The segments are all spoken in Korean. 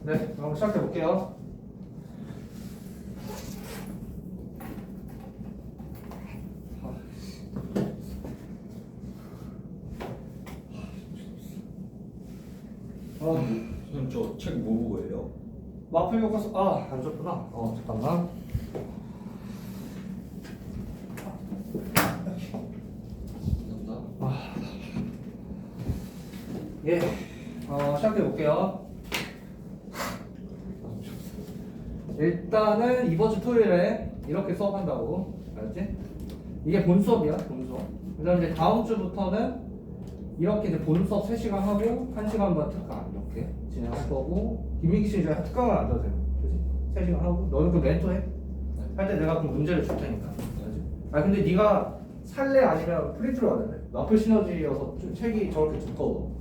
네, 그럼 시작해 볼게요. 선생님 저 책 뭐 보고 해요? 마플 교과서 안 줬구나. 잠깐만. 감사합니다. 예, 시작해 볼게요. 일단은 이번 주 토요일에 이렇게 수업한다고, 알았지? 이게 본 수업이야, 본 수업. 그다음 이제 다음 주부터는 이렇게 이제 본 수업 3시간 하고 1시간만 특강 이렇게 진행할 거고, 김민기 씨 이제 특강을 안 줘도 돼요, 그지? 3시간 하고 너는 그 멘토 해. 할 때 내가 그 문제를 줄 테니까, 알았지? 근데 네가 살래 아니면 프린트로 해야 돼? 마플 시너지여서 좀 책이 저렇게 두꺼워.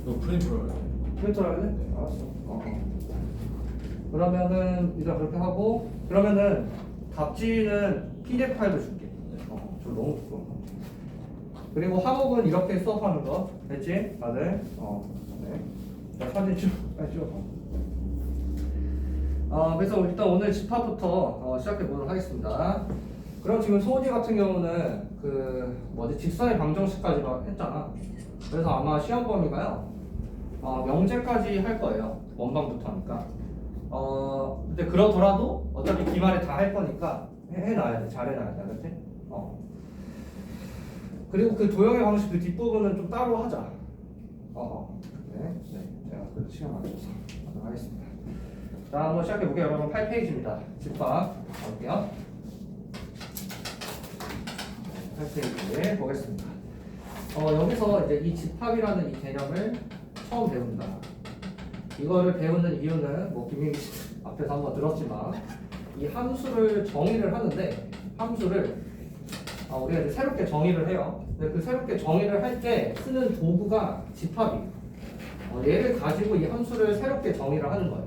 너 프린트로 할래? 프린터로 할래? 네, 알았어. 그러면은 일단 그렇게 하고, 그러면은 답지는 PDF 파일도 줄게. 저 너무 부끄러워. 그리고 학업은 이렇게 수업하는 거 됐지? 다들? 네. 자, 사진 빨리 찍어봐. 그래서 일단 오늘 집합부터 시작해 보도록 하겠습니다. 그럼 지금 소은이 같은 경우는 직선의 방정식까지 했잖아. 그래서 아마 시험 범위가요, 명제까지 할 거예요. 원방부터 하니까. 근데 그러더라도 어차피 기말에 다 할 거니까 해놔야 돼. 잘 해놔야 돼. 알았지? 그리고 그 도형의 방식 그 뒷부분은 좀 따로 하자. 네. 제가 그 시간 맞춰서 하도록 하겠습니다. 자, 한번 시작해 볼게요. 여러분 8페이지입니다. 집합 볼게요. 8페이지 보겠습니다. 여기서 이제 이 집합이라는 이 개념을 처음 배운다. 이거를 배우는 이유는 뭐 김민기 씨 앞에서 한번 들었지만, 이 함수를 정의를 하는데, 함수를 우리가 이제 새롭게 정의를 해요. 근데 그 새롭게 정의를 할 때 쓰는 도구가 집합이에요. 얘를 가지고 이 함수를 새롭게 정의를 하는 거예요.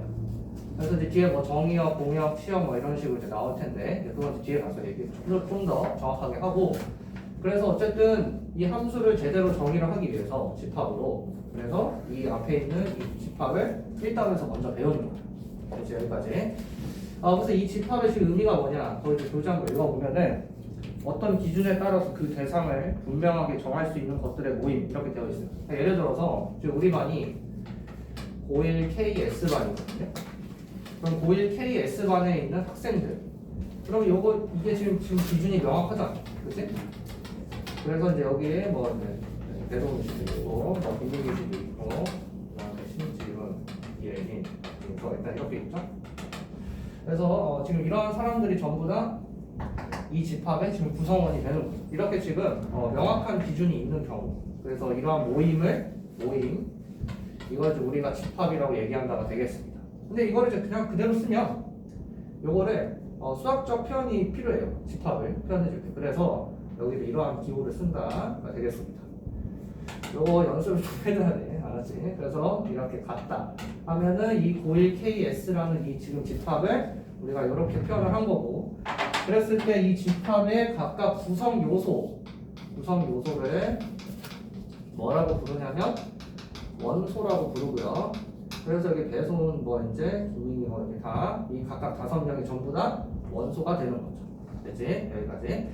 그래서 이제 뒤에 뭐 정의역, 공역, 시역 뭐 이런 식으로 이제 나올 텐데, 그건 뒤에 가서 얘기 좀 더 정확하게 하고, 그래서 어쨌든 이 함수를 제대로 정의를 하기 위해서 집합으로, 그래서 이 앞에 있는 이 집합을 1단에서 먼저 배우는 거예요. 그렇지, 여기까지. 그래서 이 집합의 지금 의미가 뭐냐, 거기 교재 한번 읽어보면은 어떤 기준에 따라서 그 대상을 분명하게 정할 수 있는 것들의 모임, 이렇게 되어 있어요. 예를 들어서 지금 우리 반이 고1 KS반이거든요. 그럼 고1 KS반에 있는 학생들, 그럼 이게 지금 기준이 명확하잖아, 그렇지? 그래서 이제 여기에 뭐 배동훈 씨도 있고, 뭐 김민기 씨도 있고, 그다음에 신지훈, 이혜린, 일단 이렇게 있죠. 그래서 지금 이러한 사람들이 전부 다 이 집합의 지금 구성원이 되는 거죠. 이렇게 지금 명확한 기준이 있는 경우, 그래서 이러한 모임, 이걸 우리가 집합이라고 얘기한다가 되겠습니다. 근데 이거를 이제 그냥 그대로 쓰면 요거를 수학적 표현이 필요해요. 집합을 표현해줄 때. 그래서 여기를 이러한 기호를 쓴다가 되겠습니다. 요거 연습을 좀 해줘야 돼. 알았지? 그래서 이렇게 같다 하면은 이 고1 KS라는 이 지금 집합을 우리가 이렇게 표현을 한 거고, 그랬을 때 이 집합의 각각 구성 요소를 뭐라고 부르냐면 원소라고 부르고요. 그래서 여기 배송은 뭐 이제 김민기 뭐 이렇게 다 이 각각 5명이 전부 다 원소가 되는 거죠. 됐지? 여기까지.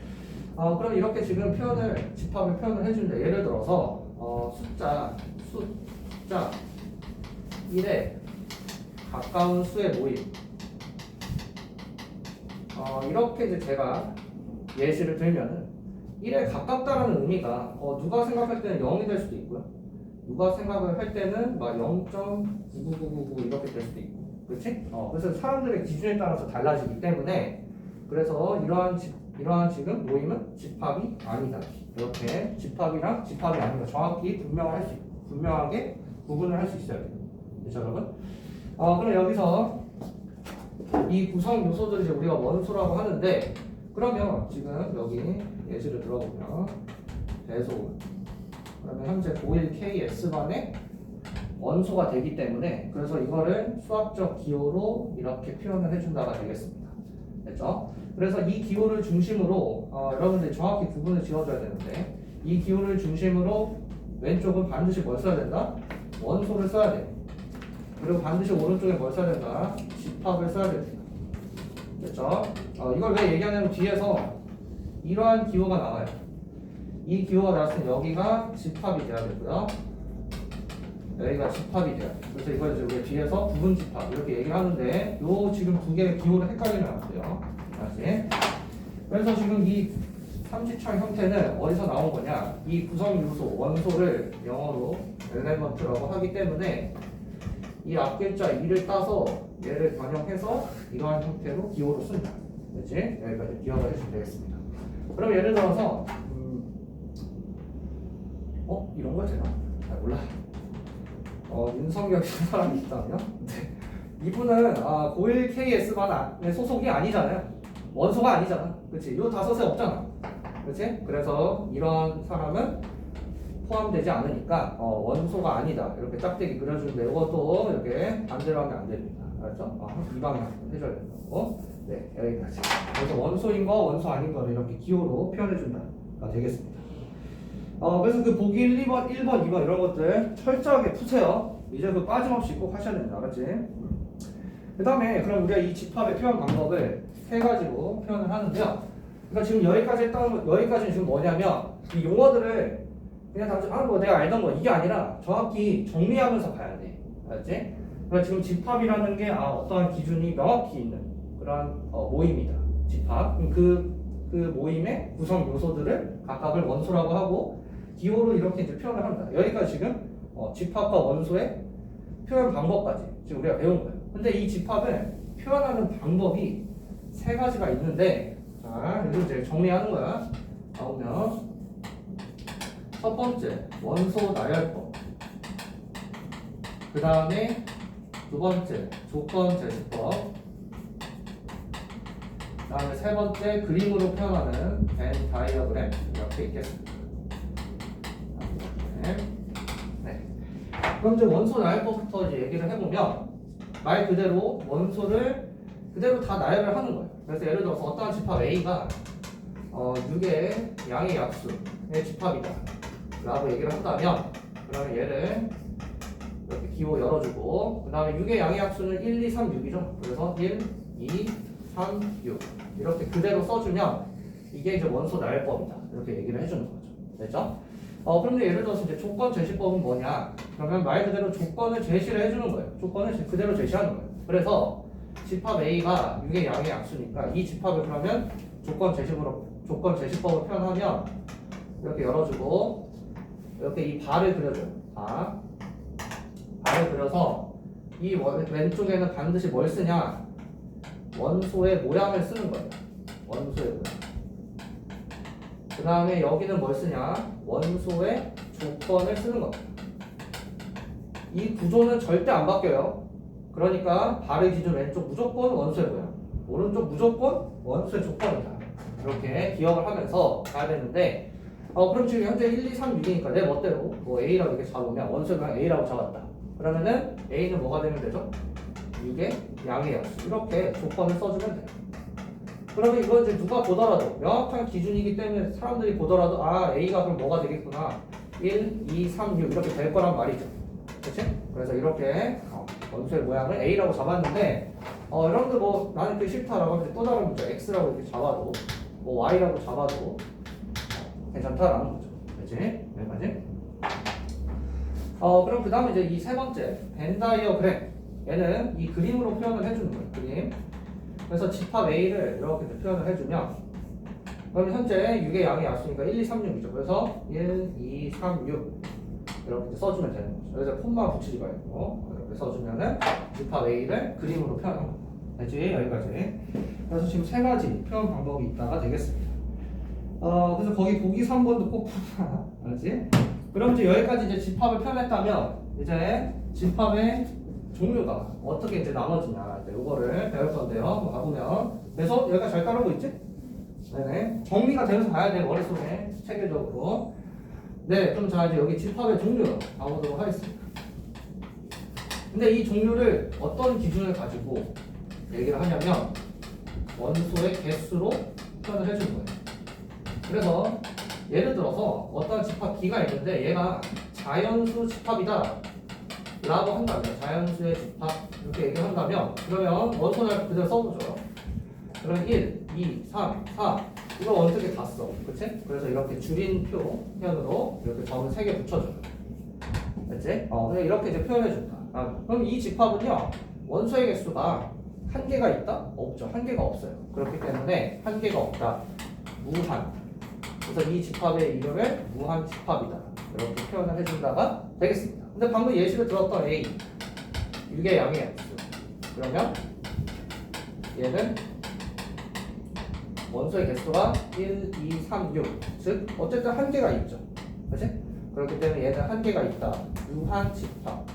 그럼 이렇게 지금 집합을 표현을 해주는데, 예를 들어서 숫자 1에 가까운 수의 모임, 이렇게 이제 제가 예시를 들면은 1에 가깝다라는 의미가 누가 생각할 때는 0이 될 수도 있고요. 누가 생각을 할 때는 막 0.99999 이렇게 될 수도 있고, 그렇지? 그래서 사람들의 기준에 따라서 달라지기 때문에, 그래서 이러한 지금 모임은 집합이 아니다. 이렇게 집합이랑 집합이 아닌 거 정확히 분명하게 구분을 할 수 있어야 돼요. 그렇죠, 여러분? 그럼 여기서 이 구성 요소들을 이제 우리가 원소라고 하는데, 그러면 지금 여기 예시를 들어보면 배소은, 그러면 현재 고1 KS반의 원소가 되기 때문에, 그래서 이거를 수학적 기호로 이렇게 표현을 해준다가 되겠습니다. 됐죠? 그래서 이 기호를 중심으로 여러분들이 정확히 구분을 지어줘야 되는데, 이 기호를 중심으로 왼쪽은 반드시 뭘 써야 된다? 원소를 써야 돼요. 그리고 반드시 오른쪽에 뭘 써야 된다? 집합을 써야 됩니다. 됐죠? 이걸 왜 얘기하냐면 뒤에서 이러한 기호가 나와요. 이 기호가 나왔으면 여기가 집합이 돼야 되고요. 여기가 집합이 돼요. 그래서 이걸 이제 우리가 뒤에서 부분 집합 이렇게 얘기를 하는데 요 지금 두 개의 기호를 헷갈리면 안 돼요. 다시. 그래서 지금 이 삼지창 형태는 어디서 나온 거냐? 이 구성 요소 원소를 영어로 엘레먼트라고 하기 때문에 이 앞글자 2를 따서 얘를 변형해서 이러한 형태로 기호로 쓴다. 그렇지? 여기까지 기억을 해주면 되겠습니다. 그럼 예를 들어서 이런 거 되나? 몰라. 윤성혁이라는 사람이 있다면 이분은 고1 KS반의 소속이 아니잖아요. 원소가 아니잖아. 그렇지? 요 다섯에 없잖아. 그렇지? 그래서 이런 사람은 포함되지 않으니까 원소가 아니다. 이렇게 짝대기 그려주는데 이것도 이렇게 반대로 하면 안 됩니다. 알았죠? 이 방향 해줘야 된다고. 네, 여기까지. 그래서 원소인 거, 원소 아닌 거를 이렇게 기호로 표현해준다가 되겠습니다. 그래서 그 보기 1, 2번, 1번, 2번 이런 것들 철저하게 푸세요. 이제 그 빠짐없이 꼭 하셔야 됩니다. 알았지? 그 다음에 그럼 우리가 이 집합의 표현 방법을 세 가지로 표현을 하는데요. 그러니까 지금 여기까지 했던, 여기까지는 지금 뭐냐면 이 용어들을 그냥 다 뭐 내가 알던 거 이게 아니라 정확히 정리하면서 가야 돼. 알았지? 그러니까 지금 집합이라는 게 어떠한 기준이 명확히 있는 그러한 모임이다. 집합. 그 모임의 구성 요소들을 각각을 원소라고 하고 기호로 이렇게 이제 표현을 합니다. 여기까지 지금 집합과 원소의 표현 방법까지 지금 우리가 배운 거예요. 근데 이 집합을 표현하는 방법이 세 가지가 있는데, 자, 이거 이제 정리하는 거야. 나오면 첫 번째 원소 나열법, 그 다음에 두 번째 조건 제시법, 그 다음에 세 번째 그림으로 표현하는 벤 다이어그램 이렇게 있겠습니다. 네. 그럼 이제 원소 나열법부터 이제 얘기를 해보면 말 그대로 원소를 그대로 다 나열을 하는 거예요. 그래서 예를 들어서 어떠한 집합 A가 6의 양의 약수의 집합이다 라고 얘기를 한다면 그러면 얘를 이렇게 기호 열어주고 그 다음에 6의 양의 약수는 1, 2, 3, 6이죠. 그래서 1, 2, 3, 6 이렇게 그대로 써주면 이게 이제 원소 나열법이다 이렇게 얘기를 해주는 거죠. 됐죠? 그런데 예를 들어서 이제 조건 제시법은 뭐냐? 그러면 말 그대로 조건을 제시를 해주는 거예요. 조건을 그대로 제시하는 거예요. 그래서 집합 A가 6의 양의 약수니까 이 집합을 그러면 조건 제시법으로 표현하면 이렇게 열어주고 이렇게 이 발을 그려줘요. 발을 그려서 이 왼쪽에는 반드시 뭘 쓰냐? 원소의 모양을 쓰는 거예요. 원소의 모양. 그 다음에 여기는 뭘 쓰냐? 원소의 조건을 쓰는 겁니다. 이 구조는 절대 안 바뀌어요. 그러니까 발의 기준 왼쪽 무조건 원소의 모양, 오른쪽 무조건 원소의 조건이다. 이렇게 기억을 하면서 가야 되는데 그럼 지금 현재 1, 2, 3, 6이니까 내 멋대로 뭐 A라고 이렇게 잡으면 원소의 모양 A라고 잡았다. 그러면은 A는 뭐가 되면 되죠? 6의 양의 약수. 이렇게 조건을 써주면 돼요. 그러면 이건 이제 누가 보더라도 명확한 기준이기 때문에 사람들이 보더라도 A가 그럼 뭐가 되겠구나 1, 2, 3, 6 이렇게 될 거란 말이죠. 그치? 그래서 이렇게 원소의 모양을 A라고 잡았는데 여러분들 뭐 나는 그게 싫다라고 하면 또 다른 문제 X라고 이렇게 잡아도 뭐 Y라고 잡아도 괜찮다라는 거죠. 그치? 여기까지. 그럼 그 다음에 이제 이 세 번째 벤 다이어그램, 얘는 이 그림으로 표현을 해주는 거예요. 그림. 그래서 집합 A를 이렇게 표현을 해주면 그럼 현재 6의 양의 약수니까 1, 2, 3, 6이죠. 그래서 1, 2, 3, 6 이렇게 써주면 되는 거죠. 그래서 콤마 붙이지 말고 이렇게 써주면은 집합 A를 그림으로 표현한 겁니다. 됐지? 여기까지. 그래서 지금 세 가지 표현 방법이 있다가 되겠습니다. 그래서 거기 보기 3번도 꼭 푸자. 알았지? 그럼 이제 여기까지 이제 집합을 표현했다면 이제 집합의 종류가 어떻게 이제 나눠지냐 이제 이거를 배울 건데요. 한번 가보면 그래서 여기가 잘 따르고 있지? 네네. 정리가 되면서 가야 돼 머릿속에 체계적으로. 네, 그럼 자 이제 여기 집합의 종류 가보도록 하겠습니다. 근데 이 종류를 어떤 기준을 가지고 얘기를 하냐면 원소의 개수로 표현을 해주는 거예요. 그래서 예를 들어서 어떤 집합 B가 있는데 얘가 자연수 집합이다 라고 한다면 자연수의 집합 이렇게 얘기한다면 그러면 원소를 그대로 써보죠. 그럼 1, 2, 3, 4 이거 원석에 다 써. 그치? 그래서 이렇게 줄인 표현으로 이렇게 점을 3개 붙여줘요. 됐지? 그냥 이렇게 이제 표현해준다. 그럼 이 집합은요 원소의 개수가 한 개가 있다? 없죠. 한 개가 없어요. 그렇기 때문에 한 개가 없다. 무한. 그래서 이 집합의 이름을 무한 집합이다. 이렇게 표현을 해준다가 되겠습니다. 근데 방금 예시를 들었던 A 이게 양의 X. 그러면 얘는 원소의 개수가 1, 2, 3, 6. 즉 어쨌든 한 개가 있죠. 그렇지? 그렇기 때문에 얘는 한 개가 있다. 무한 집합.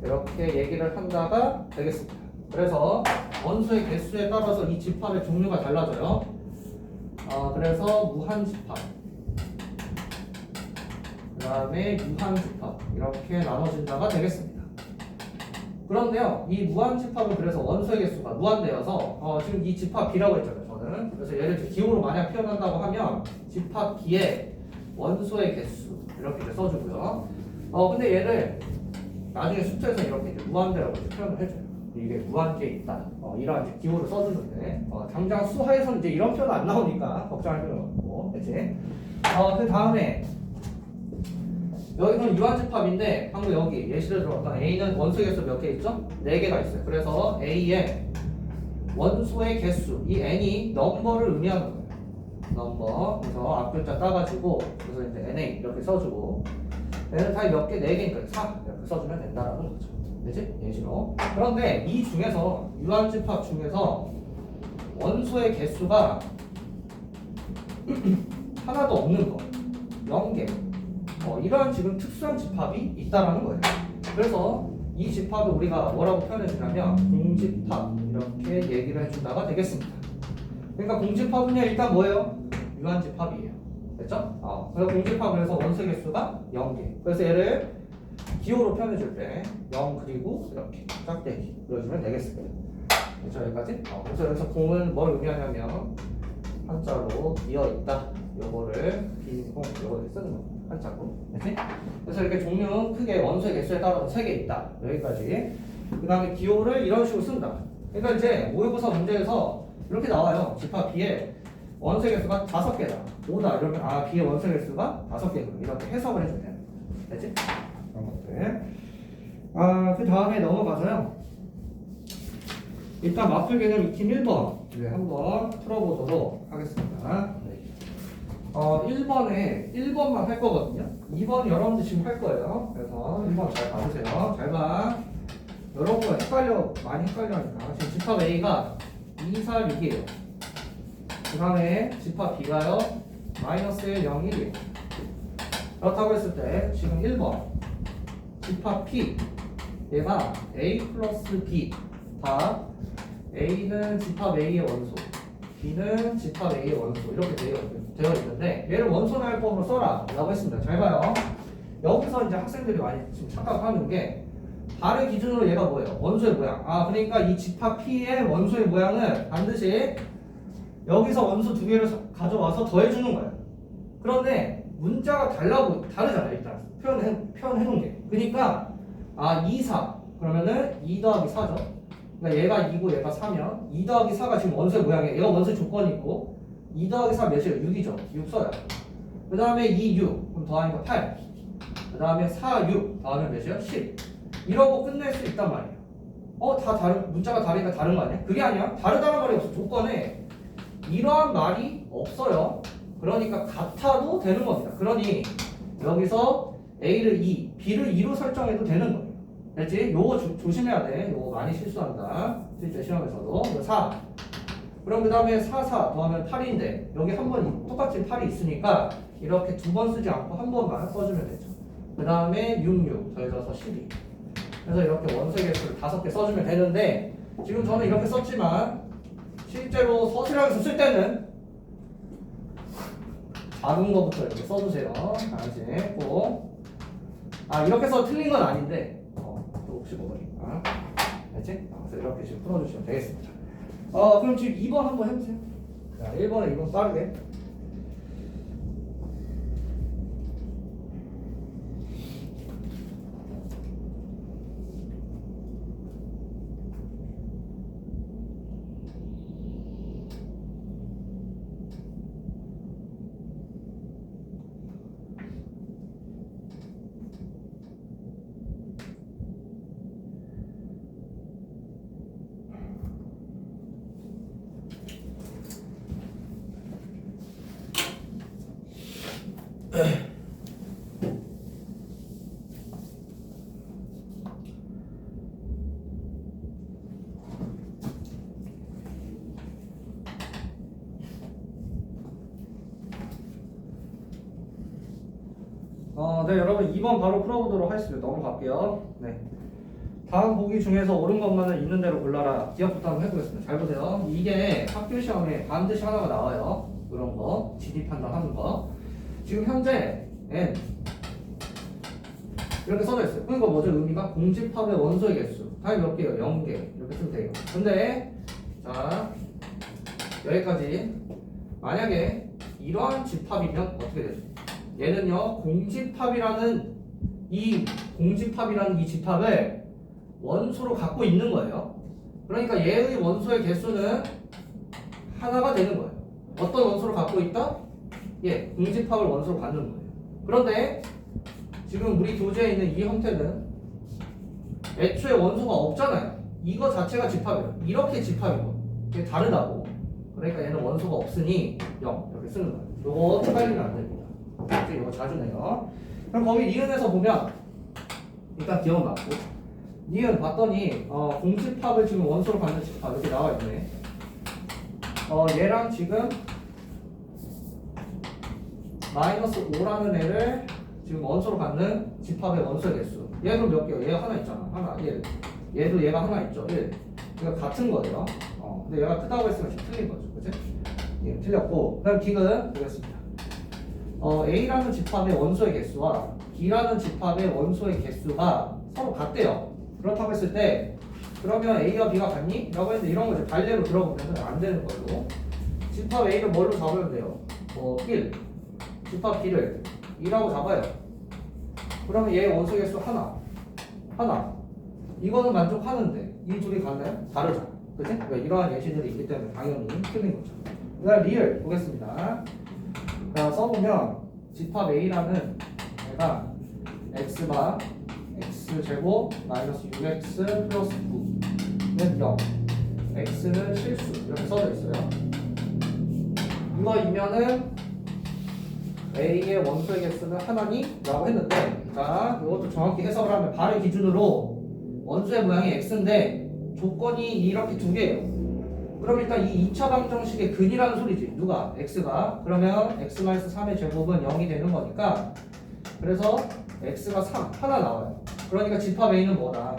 이렇게 얘기를 한다가 되겠습니다. 그래서 원소의 개수에 따라서 이 집합의 종류가 달라져요. 그래서 무한 집합, 그 다음에 유한 집합 이렇게 나눠진다가 되겠습니다. 그런데요, 이 무한 집합은 그래서 원소의 개수가 무한대여서 지금 이 집합 B라고 했잖아요, 저는. 그래서 얘를 기호로 만약 표현한다고 하면 집합 B의 원소의 개수 이렇게 이제 써주고요. 근데 얘를 나중에 수트에서 이렇게 이제 무한대라고 이제 표현을 해줘요. 이게 무한계에 있다. 이러한 이제 기호를 써주는데 당장 수하에서는 이제 이런 표현 안 나오니까 걱정할 필요는 없고, 그렇지? 그 다음에 여기는 유한집합인데 방금 여기 예시를 들었던 A는 원소의 개수 몇 개 있죠? 4개가 있어요. 그래서 A의 원소의 개수, 이 N이 넘버를 의미하는 거예요. 넘버. 그래서 앞글자 따가지고 그래서 이제 NA 이렇게 써주고 얘는 다 몇 개? 4개니까 4 이렇게 써주면 된다라는 거죠. 그치? 예시로. 그런데 이 중에서 유한집합 중에서 원소의 개수가 하나도 없는 거 0개 이러한 지금 특수한 집합이 있다라는 거예요. 그래서 이 집합을 우리가 뭐라고 표현해주냐면 공집합 이렇게 얘기를 해준다가 되겠습니다. 그러니까 공집합은요 일단 뭐예요? 유한집합이에요. 됐죠? 그래서 공집합을 해서 원소의 개수가 0개. 그래서 얘를 기호로 표현해줄 때 0 그리고 이렇게 짝대기 그려주면 되겠습니다. 그렇죠? 여기까지? 그래서 여기서 공은 뭘 의미하냐면 한자로 비어있다. 요거를 비공 요거를 쓰는 겁니다. 한자로. 그래서 이렇게 종류 크게 원소의 개수에 따라서 3개 있다. 여기까지. 그 다음에 기호를 이런 식으로 쓴다. 그러니까 이제 모의고사 문제에서 이렇게 나와요. 집합 B에 원소의 개수가 5개다. 5다. 이러면 B의 원소의 개수가 5개구나. 이렇게 해석을 해주면 되는 거죠. 됐지? 그런 것들. 그 다음에 넘어가서요. 일단 마플 개념 익힘 1번 한번 풀어보도록 하겠습니다. 1번만 할 거거든요. 2번 여러분들 지금 할 거예요. 그래서 1번 잘 봐주세요. 잘 봐. 여러분 많이 헷갈려하니까 지금 집합 A가 2, 4, 6이에요. 그 다음에 집합 B가요 마이너스 1, 0, 1이에요. 그렇다고 했을 때 지금 1번 집합 P 얘가 A 플러스 B 다 A는 집합 A의 원소 B는 집합 A의 원소 이렇게 되어 있는데 얘를 원소날법으로 써라 라고 했습니다. 잘 봐요. 여기서 이제 학생들이 많이 지금 착각하는 게 발의 기준으로 얘가 뭐예요? 원소의 모양. 그러니까 이 집합 P의 원소의 모양은 반드시 여기서 원소 2개를 가져와서 더해주는 거예요. 그런데 문자가 다르잖아요. 일단 표현해 놓은 게. 그러니까 2, 4 그러면은 2 더하기 4죠. 그러니까 얘가 2고 얘가 4면 2 더하기 4가 지금 원소의 모양이에요. 얘가 원소의 조건이 있고 2 더하기 4 몇이에요? 6이죠. 6 써요. 그 다음에 2, 6 그럼 더하니까 8. 그 다음에 4, 6 더하면 몇이에요? 10. 이러고 끝낼 수 있단 말이에요. 다 다른 문자가 다르니까 다른 거 아니야? 그게 아니야. 다르다는 말이 없어. 조건에 이러한 말이 없어요. 그러니까 같아도 되는 겁니다. 그러니 여기서 A를 2, B를 2로 설정해도 되는 거예요. 됐지? 요거 조심해야 돼. 요거 많이 실수한다. 실제 시험에서도. 4. 그럼 그 다음에 4, 4 더하면 8인데 여기 한 번 똑같이 8이 있으니까 이렇게 2번 쓰지 않고 한 번만 써주면 되죠. 그 다음에 6, 6 더해져서 12. 그래서 이렇게 원소의 개수를 5개 써주면 되는데 지금 저는 이렇게 썼지만 실제로 서술형에서 쓸 때는 작은 거부터 이렇게 써주세요. 알지? 이렇게 써서 틀린 건 아닌데 또 혹시 모르니까 알지? 그래서 이렇게 지금 풀어주시면 되겠습니다. 그럼 지금 2번 한번 해보세요. 자, 1번에 2번 빠르게. 네, 여러분 2번 바로 풀어보도록 하겠습니다. 넘어갈게요. 네. 다음 보기 중에서 옳은 것만은 있는 대로 골라라. 기억부터 한번 해보겠습니다. 잘 보세요. 이게 학교 시험에 반드시 하나가 나와요. 그런 거, 진입 판단하는 거. 지금 현재 n 이렇게 써져 있어요. 그러니까 뭐죠? 의미가 공집합의 원소의 개수. 답이 몇 개예요? 0개. 이렇게 쓰면 돼요. 근데 자 여기까지. 만약에 이러한 집합이면 어떻게 되죠? 얘는요 공집합이라는 이 집합을 원소로 갖고 있는 거예요. 그러니까 얘의 원소의 개수는 하나가 되는 거예요. 어떤 원소를 갖고 있다? 예, 공집합을 원소로 갖는 거예요. 그런데 지금 우리 교재에 있는 이 형태는 애초에 원소가 없잖아요. 이거 자체가 집합이에요. 이렇게 집합이고 이게 다르다고. 그러니까 얘는 원소가 없으니 0 이렇게 쓰는 거예요. 요거 헷갈리면 안 됩니다. 이거 자주 내요. 그럼 거기 니은에서 보면 일단 기억 맞고 니은 봤더니 공집합을 지금 원소로 갖는 집합 이렇게 나와 있네. 얘랑 지금 마이너스 5라는 애를 지금 원소로 갖는 집합의 원소의 개수. 얘도 몇 개요? 얘 하나 있잖아. 하나. 얘도 얘가 하나 있죠. 1. 그러니까 같은 거예요. 근데 얘가 크다고 했으면 지금 틀린 거죠. 그치? 예, 틀렸고. 그다음 B는 보겠습니다. A라는 집합의 원소의 개수와 B라는 집합의 원소의 개수가 서로 같대요. 그렇다고 했을 때 그러면 A와 B가 같니? 라고 했는데 이런 거 이제 발레로 들어보면 안 되는 걸로. 집합 A를 뭘로 잡으면 돼요? 1. 집합 B를 2라고 잡아요. 그러면 얘의 원소 개수 하나. 이거는 만족하는데 이 둘이 같나요? 다르죠. 그치? 그러니까 이러한 예시들이 있기 때문에 당연히 틀린 거죠. 그 다음 리을 보겠습니다. 자, 써보면 집합 A라는 얘가 x바 x제곱 마이너스 6x 플러스 9는 0 x는 실수 이렇게 써져 있어요. 이거이면은 A의 원소의 개수는 하나니? 라고 했는데 자 이것도 정확히 해석을 하면 발의 기준으로 원소의 모양이 x인데 조건이 이렇게 두 개예요. 그럼 일단 이 2차 방정식의 근이라는 소리지. 누가? x가. 그러면 x-3의 제곱은 0이 되는 거니까 그래서 x가 3 하나 나와요. 그러니까 집합 A는 뭐다?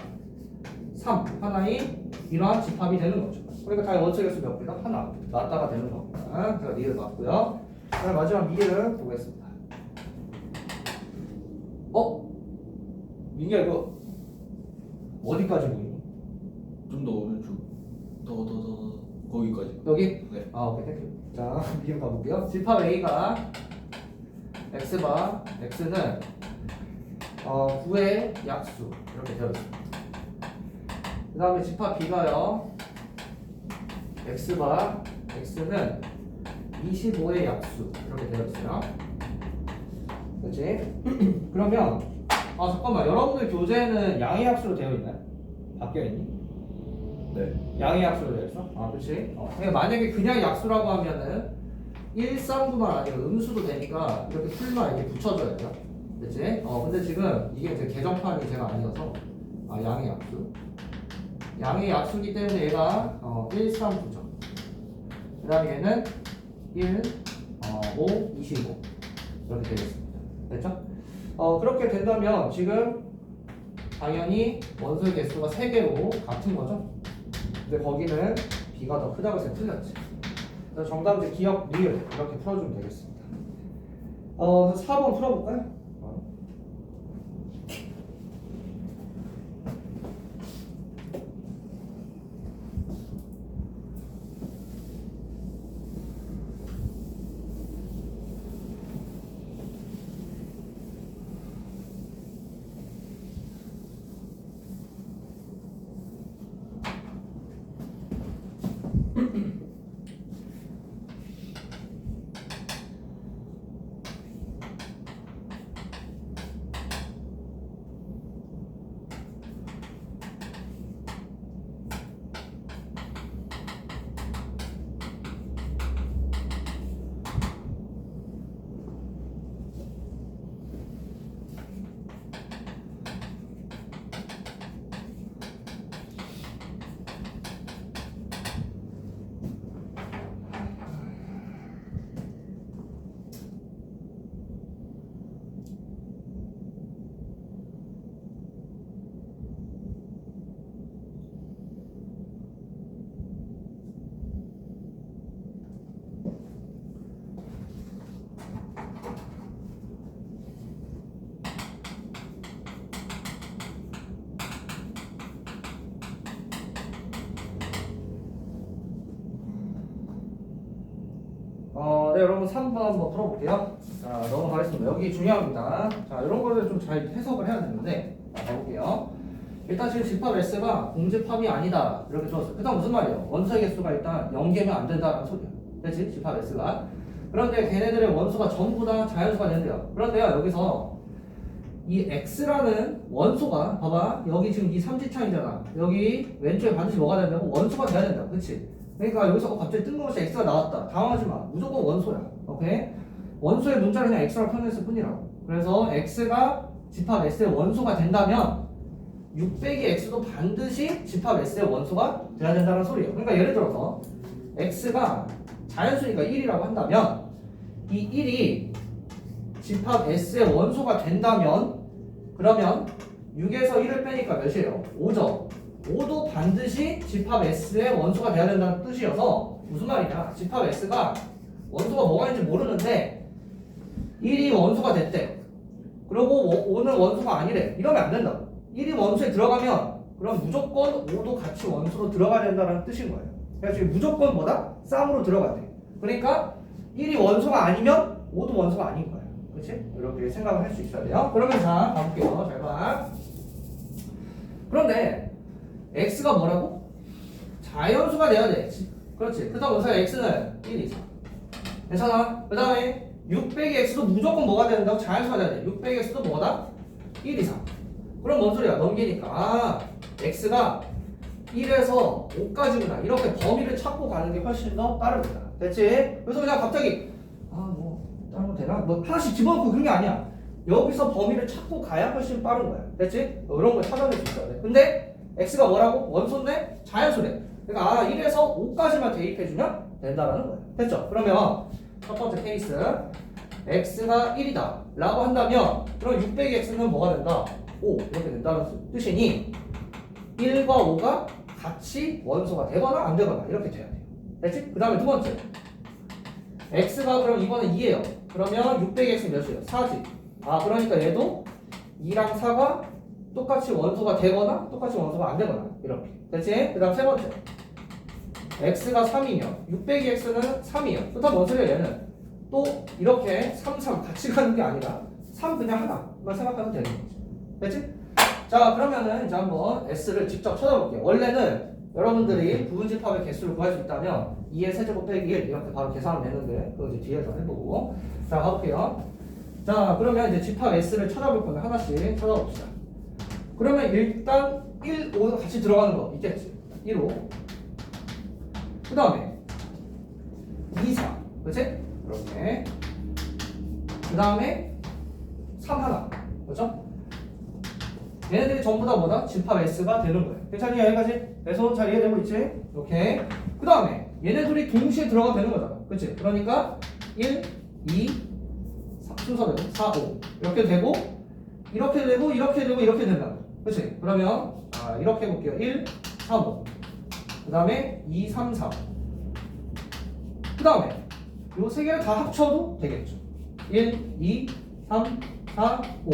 3 하나의 이러한 집합이 되는 거죠. 그러니까 다 원소 개수 몇 개다? 하나 나왔다가 되는 겁니다. 제가 리을 맞고요. 그럼 마지막 미를 보겠습니다. 민기야 이거 어디까지 보이니? 좀 더 오른쪽. 더 거기까지. 여기? 네. 오케이 땡큐. 자 미음 가볼게요. 집합 A가 x바 x는 9의 약수 이렇게 되어 있습니다. 그 다음에 집합 B가요 x바 x는 25의 약수 이렇게 되어 있어요. 그렇지? 그러면 잠깐만 여러분들 교재에는 양의 약수로 되어 있나요? 바뀌어 있니? 네. 양의 약수로 되어 있어? 그렇지? 그러니까 만약에 그냥 약수라고 하면은 일상구만 아니라 음수도 되니까 이렇게 풀만 이렇게 붙여줘야 돼요. 그치? 근데 지금 이게 이제 개정판이 제가 아니어서 양의 약수. 양의 약수기 때문에 얘가 1, 3, 9죠. 그 다음에 얘는 1, 5, 25 이렇게 되겠습니다. 됐죠? 그렇게 된다면 지금 당연히 원소의 개수가 3개로 같은 거죠. 근데 거기는 B가 더 크다고 해서 틀렸지. 그래서 정답은 기억, 리을 이렇게 풀어주면 되겠습니다. 4번 풀어볼까요? 네, 여러분 3번 한번 풀어볼게요. 자, 넘어가겠습니다. 여기 중요합니다. 자, 이런 거를 좀 잘 해석을 해야 되는데, 자, 가볼게요. 일단 지금 집합 S가 공집합이 아니다. 이렇게 들었어요. 그 다음 무슨 말이에요? 원소의 개수가 일단 0개면 안 된다라는 소리야. 그렇지? 집합 S가. 그런데 걔네들의 원소가 전부 다 자연수가 된대요. 그런데요, 여기서 이 X라는 원소가, 봐봐. 여기 지금 이 삼지창이잖아. 여기 왼쪽에 반드시 뭐가 된다고? 원소가 돼야 된다. 그치? 그러니까 여기서 갑자기 뜬금없이 X가 나왔다. 당황하지 마. 무조건 원소야. 오케이? 원소의 문자를 그냥 X라고 표현했을 뿐이라고. 그래서 X가 집합 S의 원소가 된다면 6 빼기 X도 반드시 집합 S의 원소가 돼야 된다는 소리예요. 그러니까 예를 들어서 X가 자연수니까 1이라고 한다면 이 1이 집합 S의 원소가 된다면 그러면 6에서 1을 빼니까 몇이에요? 5죠. 5도 반드시 집합 S의 원소가 돼야 된다는 뜻이어서 무슨 말이냐? 집합 S가 원소가 뭐가 있는지 모르는데 1이 원소가 됐대. 그리고 5는 원소가 아니래. 이러면 안 된다. 1이 원소에 들어가면 그럼 무조건 5도 같이 원소로 들어가야 된다는 뜻인 거예요. 그래서 지금 무조건 뭐다? 쌍으로 들어가야 돼. 그러니까 1이 원소가 아니면 5도 원소가 아닌 거예요. 그렇지? 이렇게 생각을 할 수 있어야 돼요. 그러면 자, 가볼게요. 잘 봐. 그런데 x가 뭐라고? 자연수가 돼야 돼. 그렇지. 그 다음 원소야 x는 1, 2, 3. 괜찮아? 그 다음에 6 빼기 x도 무조건 뭐가 된다고? 자연수가 돼야 돼. 6 빼기 x도 뭐다? 1, 2, 3. 그럼 뭔 소리야? 넘기니까 아 x가 1에서 5까지구나. 이렇게 범위를 찾고 가는 게 훨씬 더 빠릅니다. 됐지? 그래서 그냥 갑자기 뭐 다른 거 되나? 뭐 하나씩 집어넣고 그런 게 아니야. 여기서 범위를 찾고 가야 훨씬 빠른 거야. 됐지? 이런 걸 찾아낼 수 있어야 돼. 근데 x가 뭐라고? 원소인데 자연수래. 그러니까 1에서 5까지만 대입해주면 된다라는 거야. 됐죠? 그러면 첫 번째 케이스 x가 1이다 라고 한다면 그럼 6 빼기 x는 뭐가 된다? 5 이렇게 된다는 뜻이니 1과 5가 같이 원소가 되거나 안 되거나 이렇게 돼야 돼요. 됐지? 그 다음에 두 번째 x가 그럼 이번에 2예요. 그러면 6 빼기 x는 몇이에요? 4지. 그러니까 얘도 2랑 4가 똑같이 원소가 되거나 똑같이 원소가 안 되거나 이렇게. 됐지? 그 다음 세 번째 x가 3이면 6 빼기 x는 3이에요. 그렇다면 뭔 소리야 얘는? 또 이렇게 3, 3 같이 가는 게 아니라 3 그냥 하나만 생각하면 되는 거지. 됐지? 자 그러면은 이제 한번 S를 직접 찾아볼게요. 원래는 여러분들이 부분집합의 개수를 구할 수 있다면 2의 세제곱 빼기 1 이렇게 바로 계산하면 되는데 그거 이제 뒤에서 해보고 자 가볼게요. 자 그러면 이제 집합 S를 찾아볼 건데 하나씩 찾아봅시다. 그러면 일단 1, 5가 같이 들어가는 거 있겠지. 1, 5 그 다음에 2, 4 그치? 이렇게 그 다음에 3 하나 그렇죠? 얘네들이 전부 다 뭐다? 집합 S가 되는 거예요. 괜찮니? 여기까지? 그래서 잘 이해되고 있지? 이렇게 그 다음에 얘네들이 동시에 들어가면 되는 거잖아. 그치? 그러니까 1, 2, 3, 순서대로 4, 5 이렇게 되고 이렇게 되고 이렇게 되고 이렇게 된다. 그치? 그러면 이렇게 해볼게요. 1, 3, 5 그 다음에 2, 3, 4 그 다음에 요 세 개를 다 합쳐도 되겠죠. 1, 2, 3, 4, 5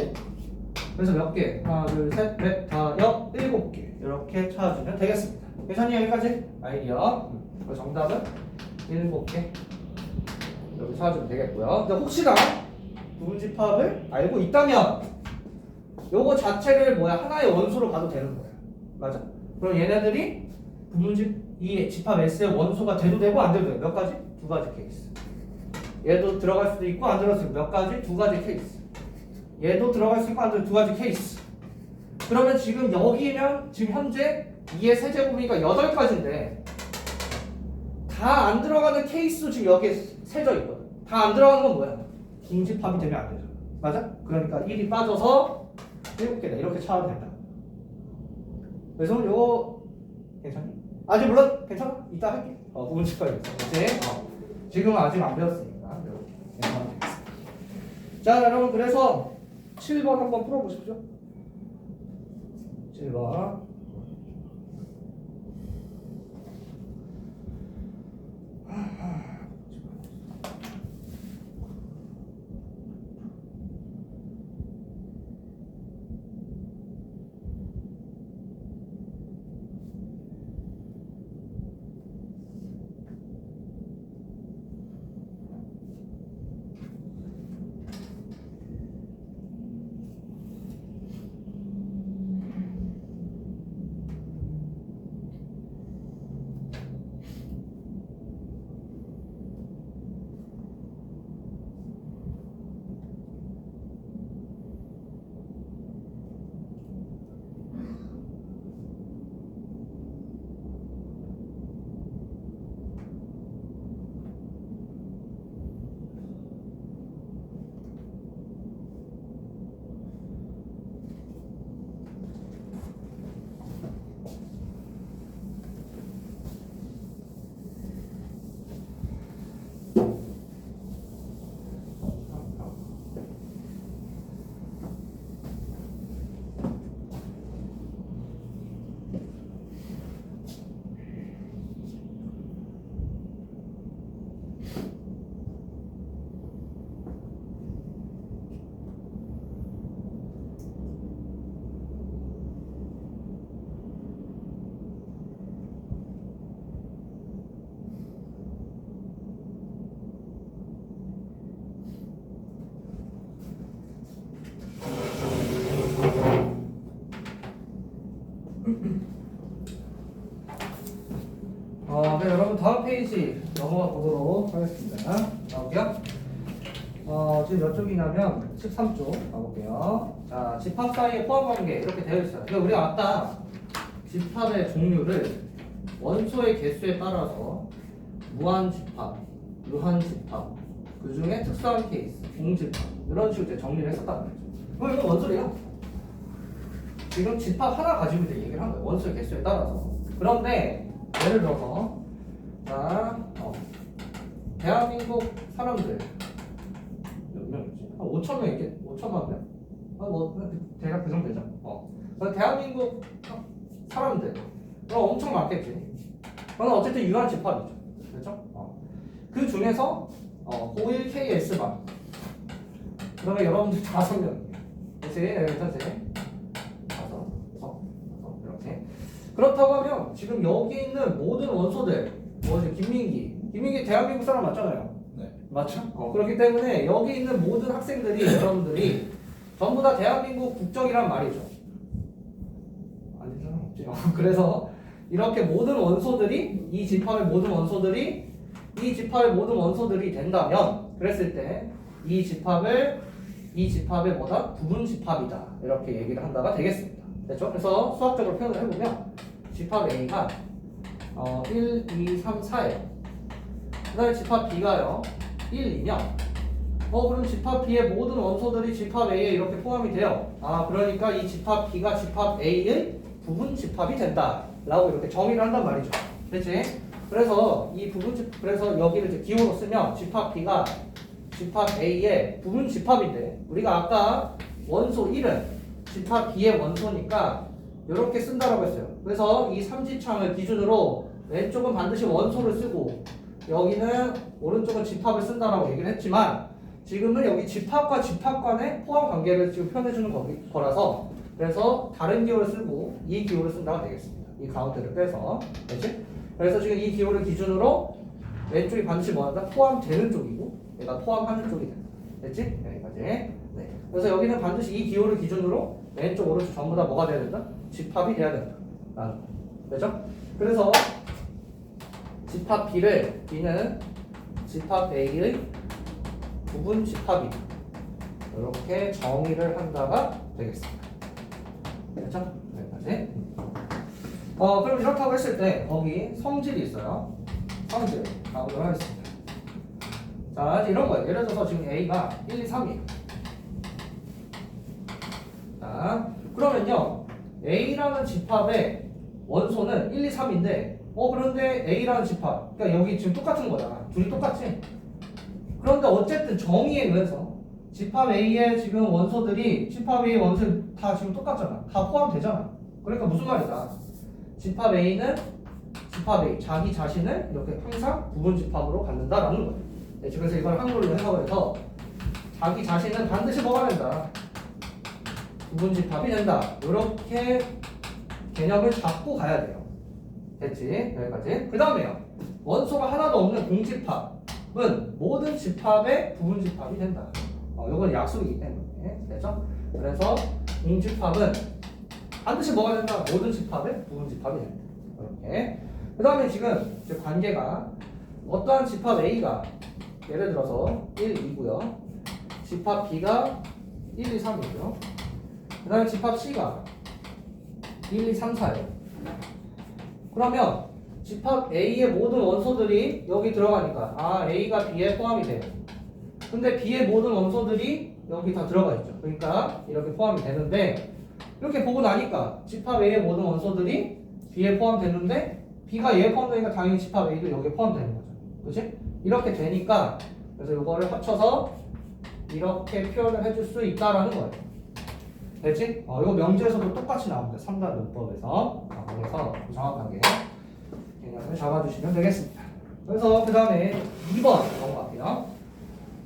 그래서 몇 개? 하나, 둘, 셋, 넷, 다섯, 7개 이렇게 찾아주면 되겠습니다. 괜찮니? 여기까지? 아이디어 그 정답은 7개 이렇게 찾아주면 되겠고요. 근데 혹시나 부분집합을 알고 있다면 요거 자체를 하나의 원소로 봐도 되는 거예요. 맞아? 그럼 얘네들이 이 집합 S의 원소가 돼도 되고 안 돼도 돼요. 몇 가지? 두 가지 케이스. 얘도 들어갈 수도 있고 안 들어갈 수도 있고 몇 가지? 두 가지 케이스. 얘도 들어갈 수 있고 안 들어갈 두 가지 케이스. 그러면 지금 여기면 지금 현재 2의 세제곱이니까 8가지인데 다 안 들어가는 케이스도 지금 여기에 세져 있거든. 다 안 들어가는 건 뭐야? 중집합이 되면 안 되죠. 맞아? 그러니까 1이 빠져서 7개다. 이렇게 찾아도 된다. 그래서 요거 괜찮니? 아직 물론 괜찮아? 이따 할게. 부분집합이 있어. 그치? 지금은 아직 안 배웠으니까 이렇게 괜찮으면 되겠습니다. 자 여러분 그래서 7번 한번 풀어보십시오. 7번 네, 여러분 다음 페이지 넘어가 보도록 하겠습니다. 나올게요. 지금 몇 쪽이냐면 13쪽 가볼게요. 자, 집합 사이의 포함 관계 이렇게 되어 있어요. 그러니까 우리가 아까 집합의 종류를 원소의 개수에 따라서 무한 집합, 유한 집합, 그 중에 특수한 케이스, 공집합 이런 식으로 이제 정리를 했었단 말이죠. 그럼 이건 뭔 소리야? 지금 집합 하나 가지고 이제 얘기를 한 거예요. 원소의 개수에 따라서. 그런데 예를 들어서 자, 대한민국 사람들 몇 명이지? 한 5천 명 있겠? 5천만 명? 대략 그 정도 되죠. 대한민국 사람들 그럼 엄청 많겠지. 그건 어쨌든 유한 집합이죠. 그렇죠? 그 중에서 호일 KS만 그러면 여러분들 5명 그렇지? 그렇지? 5 이렇게 그렇다고 하면 지금 여기 있는 모든 원소들 뭐지? 김민기 대한민국 사람 맞잖아요. 네. 맞죠? 그렇기 때문에 여기 있는 모든 학생들이 여러분들이 전부 다 대한민국 국적이란 말이죠. 아니죠. 그래서 이렇게 모든 원소들이 이 집합의 모든 원소들이 된다면 그랬을 때 이 집합의 뭐다? 부분 집합이다. 이렇게 얘기를 한다가 되겠습니다. 됐죠? 그래서 수학적으로 표현을 해보면 집합 A가 1, 2, 3, 4예요. 그 다음에 집합 B가요 1이면 그럼 집합 B의 모든 원소들이 집합 A에 이렇게 포함이 돼요. 그러니까 이 집합 B가 집합 A의 부분 집합이 된다 라고 이렇게 정의를 한단 말이죠. 그렇지? 그래서 그래서 여기를 이제 기호로 쓰면 집합 B가 집합 A의 부분 집합인데 우리가 아까 원소 1은 집합 B의 원소니까 이렇게 쓴다라고 했어요. 그래서 이 삼지창을 기준으로 왼쪽은 반드시 원소를 쓰고 여기는 오른쪽은 집합을 쓴다라고 얘기를 했지만 지금은 여기 집합과 집합 간의 포함 관계를 지금 표현해주는 거라서 그래서 다른 기호를 쓰고 이 기호를 쓴다가 되겠습니다. 이 가운데를 빼서 그렇지? 그래서 지금 이 기호를 기준으로 왼쪽이 반드시 뭐한다? 포함되는 쪽이고 얘가 포함하는 쪽이 된다. 됐지? 여기까지. 네. 그래서 여기는 반드시 이 기호를 기준으로 왼쪽 오른쪽 전부 다 뭐가 돼야 된다? 집합이 돼야 된다. 라는 거. 그렇죠? 그래서 집합 B는 집합 A의 부분 집합이다. 이렇게 정의를 한다가 되겠습니다. 됐죠? 여기까지. 그럼 이렇다고 했을 때 거기 성질이 있어요. 성질 가보도록 하겠습니다. 자, 이런 거예요. 예를 들어서 지금 A가 1, 2, 3이에요. 자, 그러면요 A라는 집합의 원소는 1, 2, 3인데 그런데 A라는 집합 그러니까 여기 지금 똑같은 거잖아. 둘이 똑같지? 그런데 어쨌든 정의에 의해서 집합 A의 지금 원소들이 집합 A의 원소 다 지금 똑같잖아. 다 포함되잖아. 그러니까 무슨 말이다? 집합 A는 집합 A 자기 자신을 이렇게 항상 부분 집합으로 갖는다라는 거예요. 네, 그래서 이걸 한글로 해석을 해서 자기 자신은 반드시 뭐가 된다? 부분 집합이 된다. 이렇게 개념을 잡고 가야 돼요. 됐지? 여기까지. 그 다음에요. 원소가 하나도 없는 공집합은 모든 집합의 부분 집합이 된다. 이건 약속이기 때문에. 됐죠? 그래서 공집합은 반드시 뭐가 된다? 모든 집합의 부분 집합이 된다. 이렇게. 그 다음에 지금 관계가 어떠한 집합 A가 예를 들어서 1, 2고요. 집합 B가 1, 2, 3이고요. 그 다음에 집합 C가 1, 2, 3, 4예요. 그러면 집합 A의 모든 원소들이 여기 들어가니까 A가 B에 포함이 돼요. 근데 B의 모든 원소들이 여기 다 들어가 있죠. 그러니까 이렇게 포함이 되는데 이렇게 보고 나니까 집합 A의 모든 원소들이 B에 포함됐는데 B가 얘에 포함되니까 당연히 집합 A도 여기에 포함되는 거죠. 그렇지? 이렇게 되니까 그래서 이거를 합쳐서 이렇게 표현을 해줄 수 있다라는 거예요. 됐지? 이거 명제에서도 똑같이 나옵니다. 3단 문법에서. 그래서 정확하게 개념을 잡아주시면 되겠습니다. 그래서 그 다음에 2번 넘어갈게요.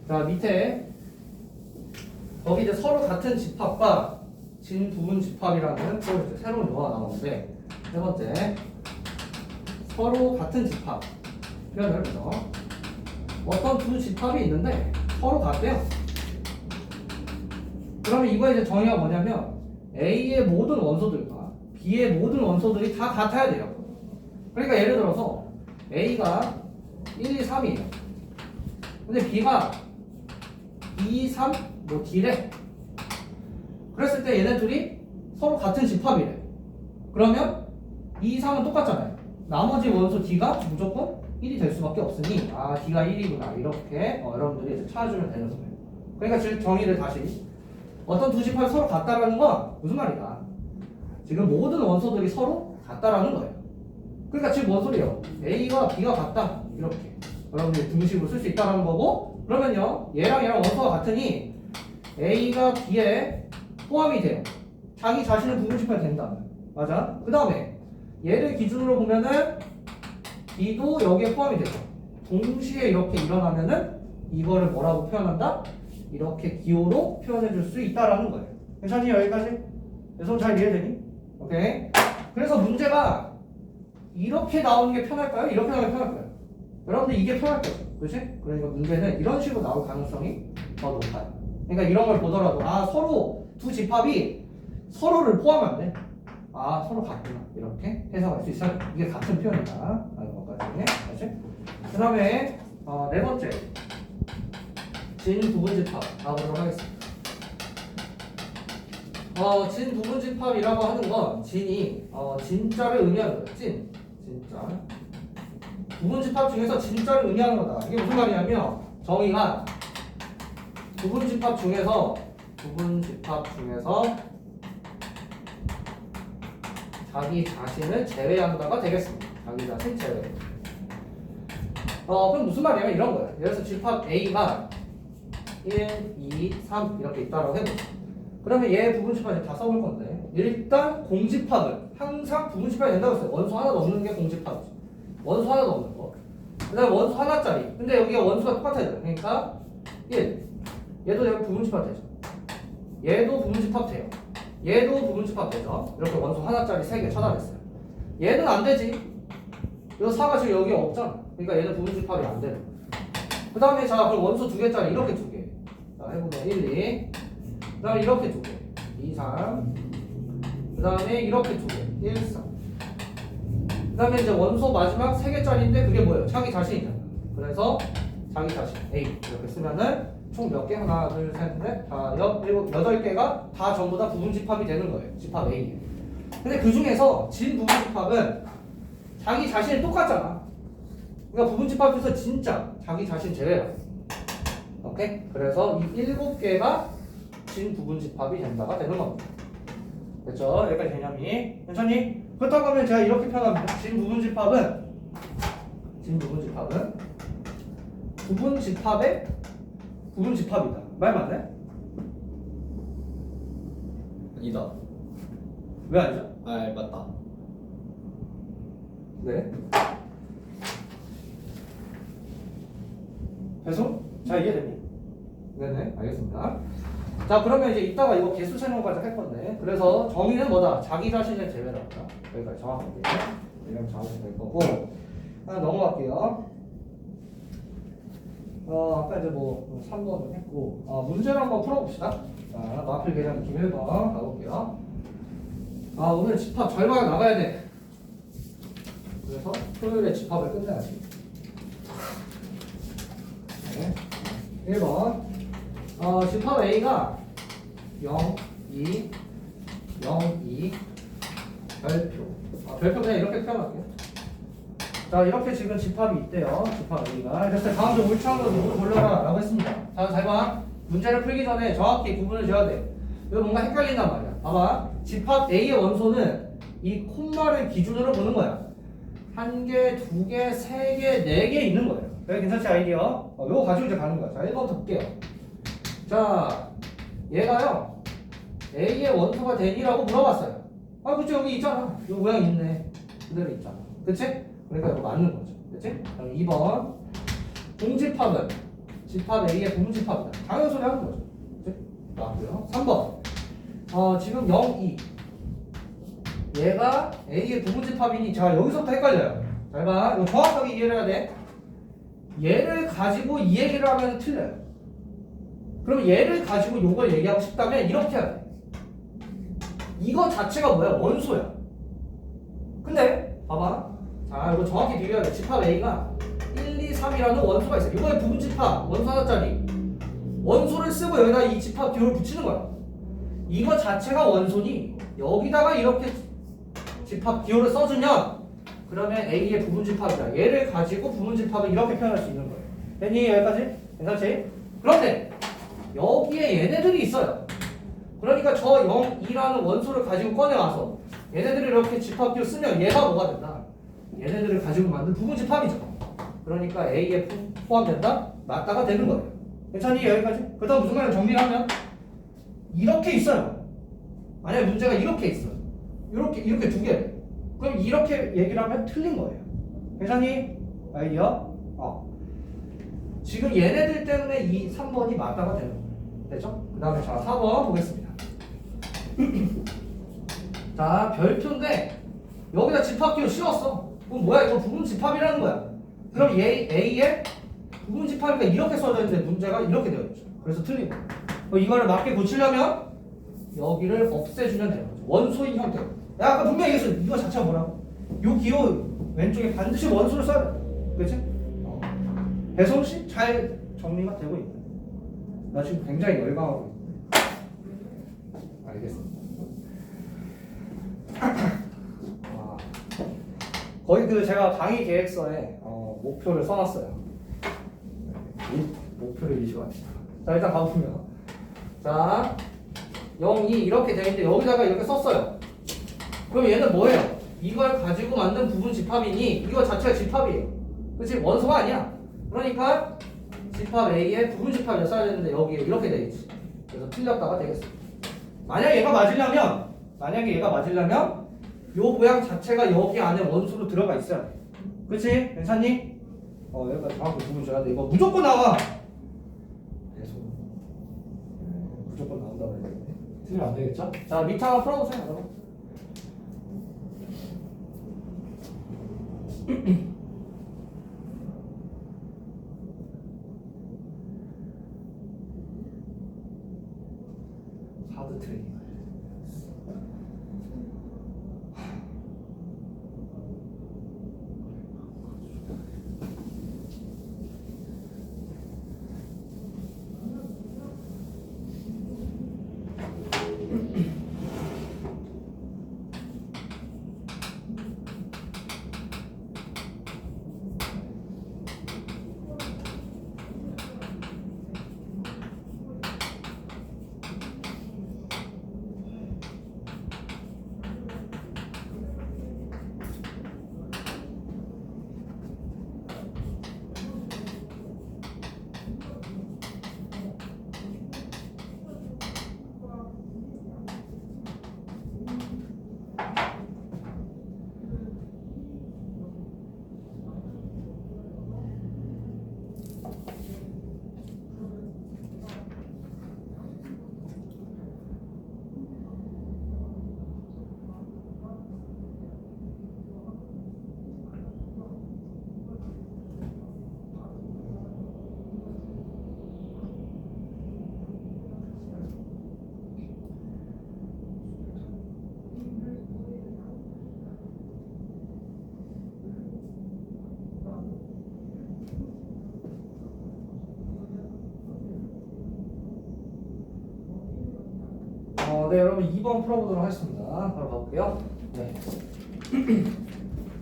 자, 밑에 거기 이제 서로 같은 집합과 진부분 집합이라는 또 이제 새로운 용어가 나오는데 세 번째 서로 같은 집합 표현을 해보죠. 어떤 두 집합이 있는데 서로 같대요. 그러면 이거의 이제 정의가 뭐냐면 A의 모든 원소들과 B의 모든 원소들이 다 같아야 돼요. 그러니까 예를 들어서 A가 1, 2, 3이에요. 근데 B가 2, 3, 뭐 D래. 그랬을 때 얘네 둘이 서로 같은 집합이래. 그러면 2, 3은 똑같잖아요. 나머지 원소 D가 무조건 1이 될 수밖에 없으니 아 D가 1이구나 이렇게 여러분들이 이제 찾아주면 되는 거예요. 그러니까 지금 정의를 다시 어떤 두 집합이 서로 같다라는 건 무슨 말이다? 지금 모든 원소들이 서로 같다라는 거예요. 그러니까 지금 뭔 소리예요? A가 B가 같다 이렇게 여러분들이 등식으로 쓸 수 있다는 거고 그러면요 얘랑 얘랑 원소가 같으니 A가 B에 포함이 돼요. 자기 자신은 부분 집합이 된다. 맞아? 그 다음에 얘를 기준으로 보면은 B도 여기에 포함이 되죠. 동시에 이렇게 일어나면은 이거를 뭐라고 표현한다? 이렇게 기호로 표현해 줄 수 있다라는 거예요. 괜찮니? 여기까지? 그래서 잘 이해되니? 오케이. 그래서 문제가 이렇게 나오는 게 편할까요? 이렇게 나오는 게 편할까요? 여러분들 이게 편할 거죠. 그렇지? 그러니까 문제는 이런 식으로 나올 가능성이 더 높아요. 그러니까 이런 걸 보더라도 아 서로 두 집합이 서로를 포함하면 아 서로 같구나 이렇게 해석할 수 있어요. 이게 같은 표현이다 라는 것까지. 그렇지? 그 다음에 네 번째 진 부분집합 가보도록 하겠습니다. 진 부분집합이라고 하는 건 진이 진짜를 의미하는 거예요. 진짜 부분집합 중에서 진짜를 의미하는 거다. 이게 무슨 말이냐면 정의가 부분집합 중에서 자기 자신을 제외한다가 되겠습니다. 자기 자신 제외. 그럼 무슨 말이냐면 이런 거예요. 예를 들어서 집합 A가 1, 2, 3 이렇게 있다고 해보죠. 그러면 얘 부분집합 다 써볼 건데 일단 공집합은 항상 부분집합이 된다고 했어요. 원소 하나도 없는 게 공집합이죠. 원소 하나도 없는 거. 그 다음에 원소 하나짜리. 근데 여기가 원소가 똑같아야 돼요. 그러니까 1. 얘도 내가 부분집합 되죠. 얘도 부분집합 돼요. 얘도 부분집합 되죠. 이렇게 원소 하나짜리 3개 찾아냈어요. 얘는 안 되지. 이 4가 지금 여기 없잖아. 그러니까 얘는 부분집합이 안 되는 거예요. 그 다음에 자 그럼 원소 2개짜리 이렇게 2개. 자 해보면 1, 2. 그 다음에 이렇게 2개. 2, 3. 그 다음에 이렇게 2개. 1, 3. 그 다음에 이제 원소 마지막 3개짜리인데 그게 뭐예요? 자기 자신이잖아. 그래서 자기 자신 A 이렇게 쓰면은 총 몇 개? 하나, 둘, 셋, 넷, 다, 일곱, 8개가 다 전부 다 부분집합이 되는 거예요. 집합 A. 근데 그 중에서 진 부분집합은 자기 자신이 똑같잖아. 그러니까 부분집합에서 진짜 자기 자신 제외라. 오케이? 그래서 이 7개가 진 부분집합이 된다가 되는 겁니다. 됐죠? 여기까지 개념이. 괜찮니? 그렇다고 하면 제가 이렇게 표현합니다. 진 부분집합은 부분집합의 부분집합이다. 말 맞네? 아니다. 왜 아니죠? 아 맞다. 네. 배송? 잘 이해되니? 네네, 알겠습니다. 자, 그러면 이제 이따가 이거 개수 설명까지 할 건데, 그래서 정의는 뭐다? 자기 자신을 제외로 한다. 여기까지 정확하게. 이러면 정확히 될 거고, 하나 넘어갈게요. 아까 이제 뭐 3번을 했고, 문제를 한번 풀어봅시다. 자, 마필 개념 느낌 1번 가볼게요. 오늘 집합 절반을 나가야 돼. 그래서 토요일에 집합을 끝내야지. 네. 1번. 집합 A가 0, 2, 0, 2, 별표. 별표 그냥 이렇게 표현할게요. 자, 이렇게 지금 집합이 있대요. 집합 A가. 그래서 다음 주 울창으로 누구 돌려라 라고 했습니다. 자, 잘 봐. 문제를 풀기 전에 정확히 구분을 지어야 돼. 이거 뭔가 헷갈린단 말이야. 봐봐. 집합 A의 원소는 이 콤마를 기준으로 보는 거야. 1개, 2개, 3개, 4개 있는 거예요. 여기 괜찮지 아이디어? 이거 가지고 이제 가는 거야. 자, 1번부터 볼게요. 자, 얘가요. A의 원소가 되니라고 물어봤어요. 그치 여기 있잖아. 이 모양 있네. 그대로 있잖아. 그치? 그러니까 이거 맞는 거죠. 그치? 그럼 2번. 공집합은 집합 A의 공집합이다. 당연한 소리 하는 거죠. 그치? 맞고요. 3번. 지금 0, 2. 얘가 A의 부분집합이니, 자, 여기서부터 헷갈려요. 잘 봐. 이거 정확하게 이해를 해야 돼. 얘를 가지고 이 얘기를 하면 틀려요. 그럼 얘를 가지고 요걸 얘기하고 싶다면 이렇게 해야 돼. 이거 자체가 뭐야? 원소야. 근데 봐봐. 자, 이거 정확히 비교해야 돼. 집합 A가 1, 2, 3이라는 원소가 있어요. 이거의 부분 집합 원소 하나짜리. 원소를 쓰고 여기다 이 집합 기호를 붙이는 거야. 이거 자체가 원소니 여기다가 이렇게 집합 기호를 써주면 그러면 A의 부분 집합이다. 얘를 가지고 부분 집합을 이렇게 표현할 수 있는 거예요. 됐니? 여기까지? 괜찮지? 그런데 여기에 얘네들이 있어요. 그러니까 저 0, 2라는 원소를 가지고 꺼내와서 얘네들을 이렇게 집합기호 쓰면 얘가 뭐가 된다? 얘네들을 가지고 만든 부분 집합이죠. 그러니까 A에 포함된다? 맞다가 되는 거예요. 괜찮니? 여기까지? 그 다음 무슨 말이야? 정리하면 이렇게 있어요. 만약에 문제가 이렇게 있어요. 이렇게 두 개. 그럼 이렇게 얘기를 하면 틀린 거예요. 괜찮니? 아이디어? 지금 얘네들 때문에 이 3번이 맞다가 되는 거예요. 됐죠? 그 다음에 자 4번 보겠습니다. 자 별표인데 여기다 집합기호 씌웠어. 그럼 뭐야? 이거 부분 집합이라는 거야. 그럼 A의 부분 집합이니까 이렇게 써져 있는데 문제가 이렇게 되어 있죠. 그래서 틀린 거예요. 그럼 이거를 맞게 고치려면 여기를 없애주면 되는 거죠. 원소인 형태로. 야 아까 분명히 얘기했어. 이거 자체가 뭐라고? 요 기호 왼쪽에 반드시 원소를 써야 돼. 그렇지? 배솜씨 잘 정리가 되고 있네. 나 지금 굉장히 열광하고 있네. 알겠습니다. 거의 그 제가 강의 계획서에 목표를 써놨어요. 목표를 이슈합시다. 자 일단 가보면 자 0, 2 이렇게 되는데 여기다가 이렇게 썼어요. 그럼 얘는 뭐예요? 이걸 가지고 만든 부분 집합이니 이거 자체가 집합이에요. 그치? 원소가 아니야. 그러니까 집합 A의 부분 집합이 써야 되는데 여기에 이렇게 돼 있지. 그래서 틀렸다가 되겠습니다. 만약에 얘가 맞으려면 요 모양 자체가 여기 안에 원소로 들어가 있어야 돼. 그치? 괜찮니? 여기까지 정확히 부분 줘야 돼. 이거 무조건 나와. 무조건 나온다고 해야 되겠네. 틀리면 안 되겠죠? 자 밑에 하나 풀어보세요. 여러분. 하드 트레이닝. 네, 여러분 2번 풀어보도록 하겠습니다. 바로 가볼게요. 네.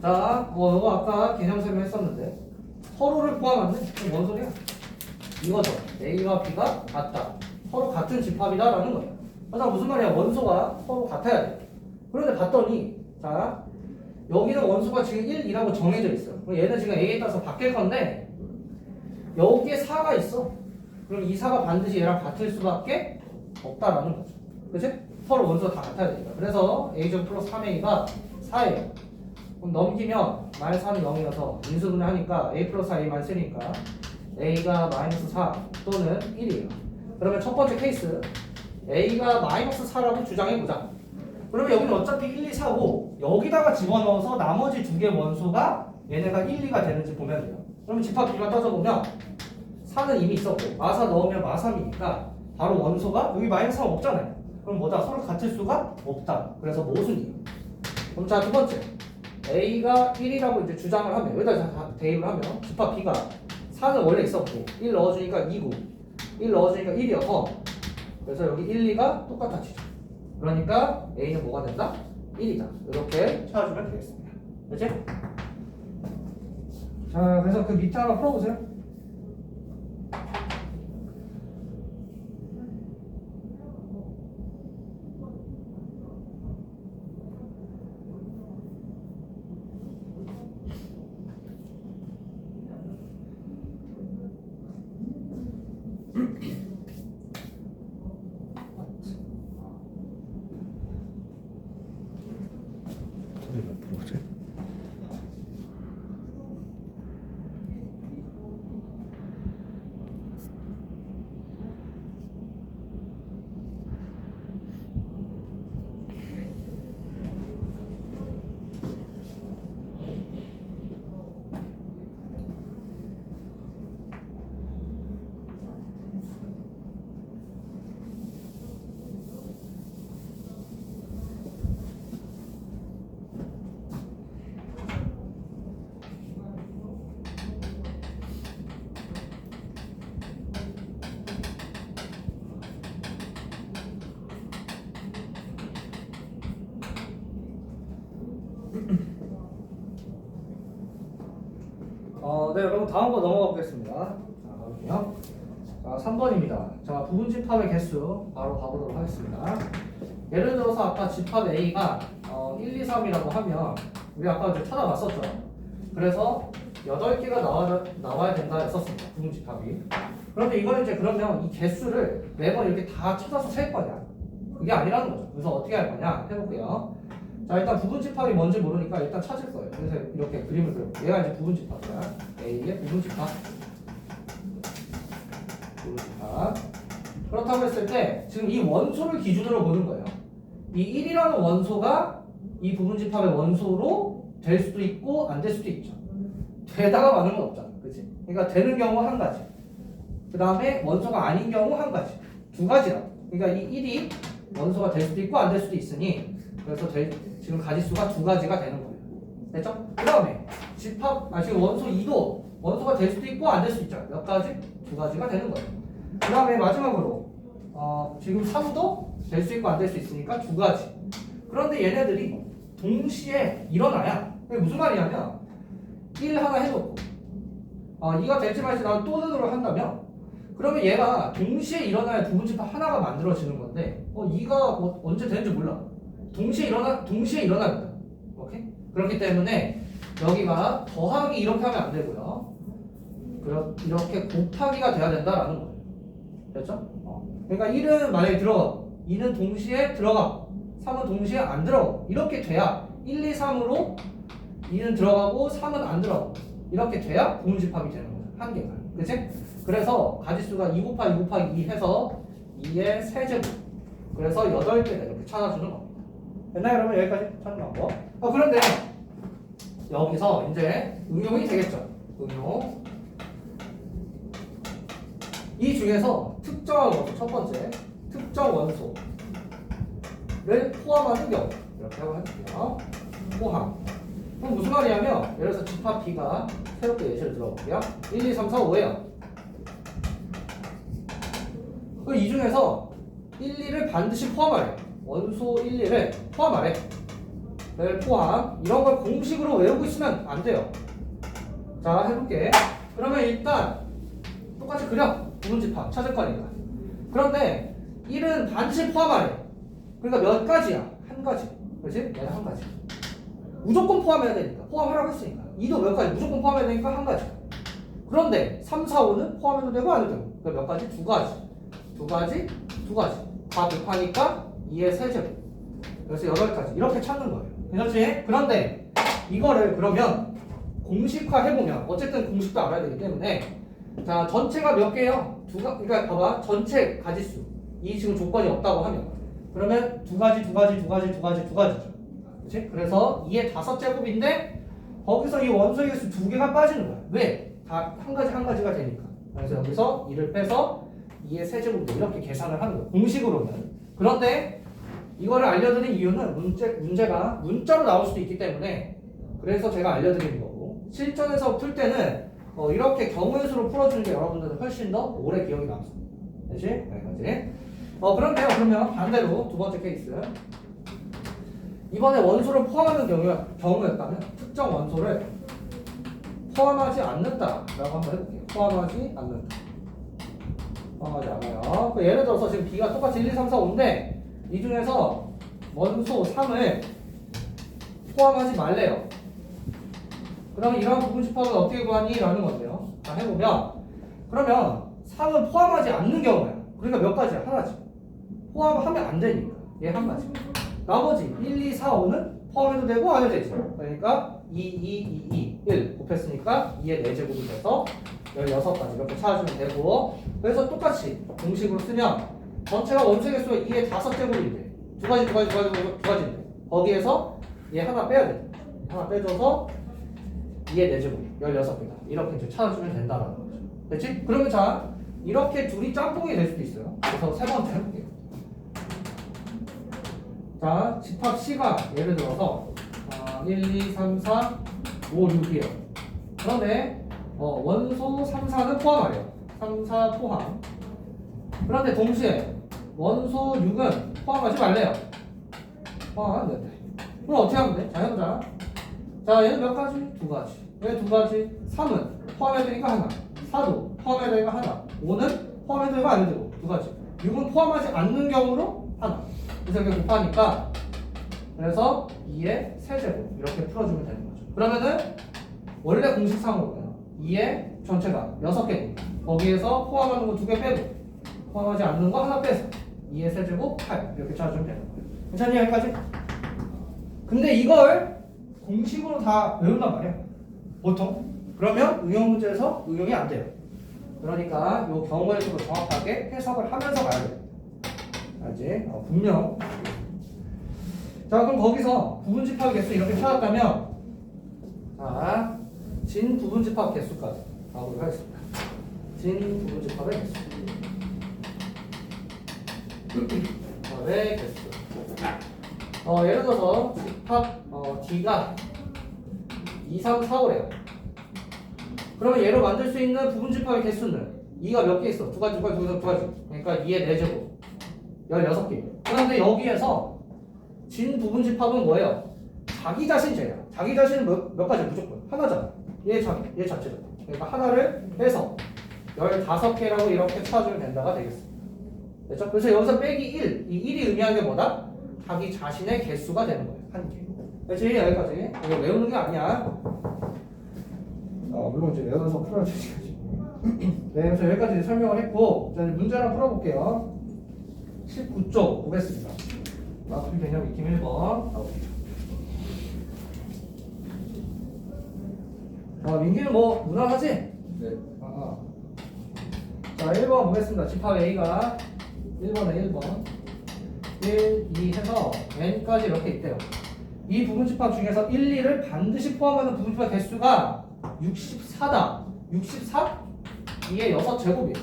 자, 이거 아까 개념 설명했었는데 서로를 포함하는 뭔 소리야? 이거죠. A와 B가 같다. 서로 같은 집합이다라는 거예요. 자, 무슨 말이야? 원소가 서로 같아야 돼. 그런데 봤더니 자, 여기는 원소가 지금 1, 2라고 정해져 있어요. 그럼 얘는 지금 A에 따라서 바뀔 건데 여기에 4가 있어. 그럼 이 4가 반드시 얘랑 같을 수밖에 없다라는 거죠. 그치? 서로 원소가 다 같아야 되니까. 그래서 A제곱 플러스 3A가 4예요. 그럼 넘기면 마이너스 4는 0이어서 인수분해 하니까 A 플러스 A만 쓰니까 A가 마이너스 4 또는 1이에요. 그러면 첫 번째 케이스 A가 마이너스 4라고 주장해보자. 그러면 여기는 어차피 1, 2, 4고 여기다가 집어넣어서 나머지 두 개 원소가 얘네가 1, 2가 되는지 보면 돼요. 그러면 집합 비만 따져보면 4는 이미 있었고 마사 넣으면 마3이니까 바로 원소가 여기 마이너스 3 없잖아요. 그럼 뭐다? 서로 같을 수가 없다. 그래서 모순이에요. 그럼 자, 두 번째 A가 1이라고 이제 주장을 하면 여기다 다 대입을 하면 집합 B가 4는 원래 있었고 1 넣어주니까 2고 1 넣어주니까 1이어서 그래서 여기 1, 2가 똑같아지죠. 그러니까 A는 뭐가 된다? 1이다. 이렇게 찾아주면 되겠습니다. 그렇지? 자, 그래서 그 밑에 하나 풀어보세요. 네, 그럼 다음 거 넘어가 보겠습니다. 자, 가볼게요. 자, 3번입니다. 자, 부분 집합의 개수 바로 가보도록 하겠습니다. 예를 들어서 아까 집합 A가 1, 2, 3이라고 하면 우리 아까 이제 찾아봤었죠. 그래서 8개가 나와야 된다 했었습니다. 부분 집합이. 그런데 이거는 이제 그러면 이 개수를 매번 이렇게 다 찾아서 셀 거냐? 그게 아니라는 거죠. 그래서 어떻게 할 거냐? 해볼게요. 자, 일단 부분 집합이 뭔지 모르니까 일단 찾을 거예요. 그래서 이렇게 그림을 그려볼게요. 얘가 이제 부분 집합이야. A의 부분 집합. 부분 집합. 그렇다고 했을 때 지금 이 원소를 기준으로 보는 거예요. 이 1이라는 원소가 이 부분 집합의 원소로 될 수도 있고 안 될 수도 있죠. 되다가 많은 건 없잖아. 그치? 그러니까 되는 경우 한 가지. 그 다음에 원소가 아닌 경우 한 가지. 두 가지라. 그러니까 이 1이 원소가 될 수도 있고 안 될 수도 있으니 그래서 지금 가지수가 두 가지가 되는 거예요. 됐죠? 그 다음에 지금 원소 2도 원소가 될 수도 있고 안 될 수도 있죠. 몇 가지? 두 가지가 되는 거예요. 그 다음에 마지막으로 지금 3도 될 수 있고 안 될 수 있으니까 두 가지. 그런데 얘네들이 동시에 일어나야 그게 무슨 말이냐면 1 하나 해놓고 2가 될지 말지 난 또 는으로 한다면 그러면 얘가 동시에 일어나야 부분집합 하나가 만들어지는 건데 2가 언제 되는지 몰라. 동시에 일어납니다. 오케이? 그렇기 때문에 여기가 더하기 이렇게 하면 안 되고요. 이렇게 곱하기가 돼야 된다라는 거예요. 됐죠? 그러니까 1은 만약에 들어가 2는 동시에 들어가 3은 동시에 안 들어가 이렇게 돼야 1, 2, 3으로 2는 들어가고 3은 안 들어가고 이렇게 돼야 부분집합이 되는 거죠. 한 개가. 그치? 그래서 가지수가 2 곱하기 2 곱하기 2 해서 2의 세제곱 그래서 8개다 이렇게 찾아주는 겁니다. 됐나요? 여러분 여기까지 찾는 방법. 그런데 여기서 이제 응용이 되겠죠. 응용. 이 중에서 특정한 원소 첫 번째 특정 원소를 포함하는 경우 이렇게 한번 해볼게요. 포함. 그럼 무슨 말이냐면 예를 들어서 집합 B가 새롭게 예시를 들어볼게요. 1, 2, 3, 4, 5예요. 그럼 이 중에서 1, 2를 반드시 포함하래. 원소 1, 2를 포함하래. 포함. 이런 걸 공식으로 외우고 있으면 안 돼요. 자, 해볼게. 그러면 일단 똑같이 그려. 부분집합 찾을 거니까. 그런데 1은 반드시 포함하래. 그러니까 몇 가지야? 한 가지. 그렇지? 얘는 한 가지. 무조건 포함해야 되니까. 포함하라고 했으니까. 2도 몇 가지 무조건 포함해야 되니까 한 가지. 그런데 3, 4, 5는 포함해도 되고 안 해도 되고. 그러니까 몇 가지? 두 가지. 두 가지. 두 가지. 다 곱하니까 2의 세제곱. 그래서 8가지. 이렇게 찾는 거예요. 그렇지? 그런데 이거를 그러면 공식화 해보면 어쨌든 공식도 알아야 되기 때문에 자, 전체가 몇 개예요? 그러니까 봐봐. 전체 가지수. 이 지금 조건이 없다고 하면 그러면 두 가지죠. 그렇지? 그래서 2의 5제곱인데 거기서 이 원소의 개수 2개가 빠지는 거야. 왜? 다 한 가지가 되니까. 그래서 여기서 2를 빼서 2의 세제곱 이렇게 계산을 하는 거야. 공식으로는. 그런데 이거를 알려드린 이유는 문제가 문자로 나올 수도 있기 때문에 그래서 제가 알려드리는 거고 실전에서 풀 때는 이렇게 경우의 수로 풀어주는 게 여러분들은 훨씬 더 오래 기억이 남습니다. 그렇지? 여기까지. 그런데요. 그러면 반대로 두 번째 케이스. 이번에 원소를 포함하는 경우였다면 특정 원소를 포함하지 않는다라고 한번 해볼게요. 포함하지 않는다. 포함하지 않아요. 예를 들어서 지금 B가 똑같이 1, 2, 3, 4, 5인데 이 중에서 원소 3을 포함하지 말래요. 그러면 이러한 부분 집합은 어떻게 구하니? 라는 건데요. 자, 해보면 그러면 3은 포함하지 않는 경우야. 그러니까 몇 가지야? 하나지. 포함하면 안 되니까 얘 한 가지. 나머지 1, 2, 4, 5는 포함해도 되고 안 해도 되지. 그러니까 2, 2, 2, 2, 1 곱했으니까 2의 4제곱이 돼서 16가지 이렇게 찾아주면 되고 그래서 똑같이 공식으로 쓰면 전체가 원소 개수가 2의 5제곱인데 두 가지인데 거기에서 얘 하나 빼야 돼. 하나 빼줘서 2의 4제곱 16개다. 이렇게 이제 찾아주면 된다라는 거죠. 됐지? 그러면 자 이렇게 둘이 짬뽕이 될 수도 있어요. 그래서 세 번째 해볼게요. 자, 집합 C가 예를 들어서 1, 2, 3, 4, 5, 6이에요. 그런데 원소 3, 4는 포함하래요. 3, 4 포함. 그런데 동시에 원소 6은 포함하지 말래요. 포함 안 된대. 그럼 어떻게 하면 돼? 자, 해보자. 자, 얘는 몇 가지? 두 가지. 왜 두 가지? 3은 포함해야 되니까 하나. 4도 포함해야 되니까 하나. 5는 포함해야 되니까 안 되고 두 가지. 6은 포함하지 않는 경우로 하나. 그래서 이렇게 곱하니까 그래서 2의 세제곱 이렇게 풀어주면 되는 거죠. 그러면은 원래 공식상으로는 2의 전체가 6개니까 거기에서 포함하는 거 2개 빼고 포함하지 않는 거 하나 빼서 2의 세제곱 8 이렇게 찾아주면 되는 거예요. 괜찮니 여기까지? 근데 이걸 공식으로 다 외운단 말이야 보통. 그러면 응용 문제에서 응용이 안 돼요. 그러니까 이 경우의 수를 정확하게 해석을 하면서 가야 돼요. 알지? 분명. 자, 그럼 거기서 부분집합 개수 이렇게 찾았다면 자, 진 부분집합 개수까지 가보도록 하겠습니다. 진 부분집합의 개수. 집합의 개수. 예를 들어서 집합 D가 2, 3, 4, 5래요. 그러면 얘로 만들 수 있는 부분집합의 개수는 2가 몇 개 있어? 두 가지. 그러니까 2의 4제곱 16개. 그런데 여기에서 진 부분집합은 뭐예요? 자기 자신 제야. 자기 자신은 몇 가지? 무조건 하나잖아. 얘 자체죠. 그러니까 하나를 빼서 15개라고 이렇게 찾아주면 된다가 되겠습니다. 됐죠? 그래서 여기서 빼기 1. 이 1이 의미하는 게 뭐다? 자기 자신의 개수가 되는 거예요. 한 개. 그렇지? 여기까지. 이거 외우는 게 아니야. 물론 이제 외워서 풀어주시지. 네, 그래서 여기까지 설명을 했고, 자, 이제 문제 하나 풀어볼게요. 19쪽 보겠습니다. 마플 개념 익힘 1번 가볼게요. 민기는 뭐 무난하지? 네. 자, 1번 보겠습니다. 집합 A가 1번에 1번 1, 2 해서 n까지 이렇게 있대요. 이 부분집합 중에서 1, 2를 반드시 포함하는 부분집합 개수가 64다. 64? 2의 6제곱이에요.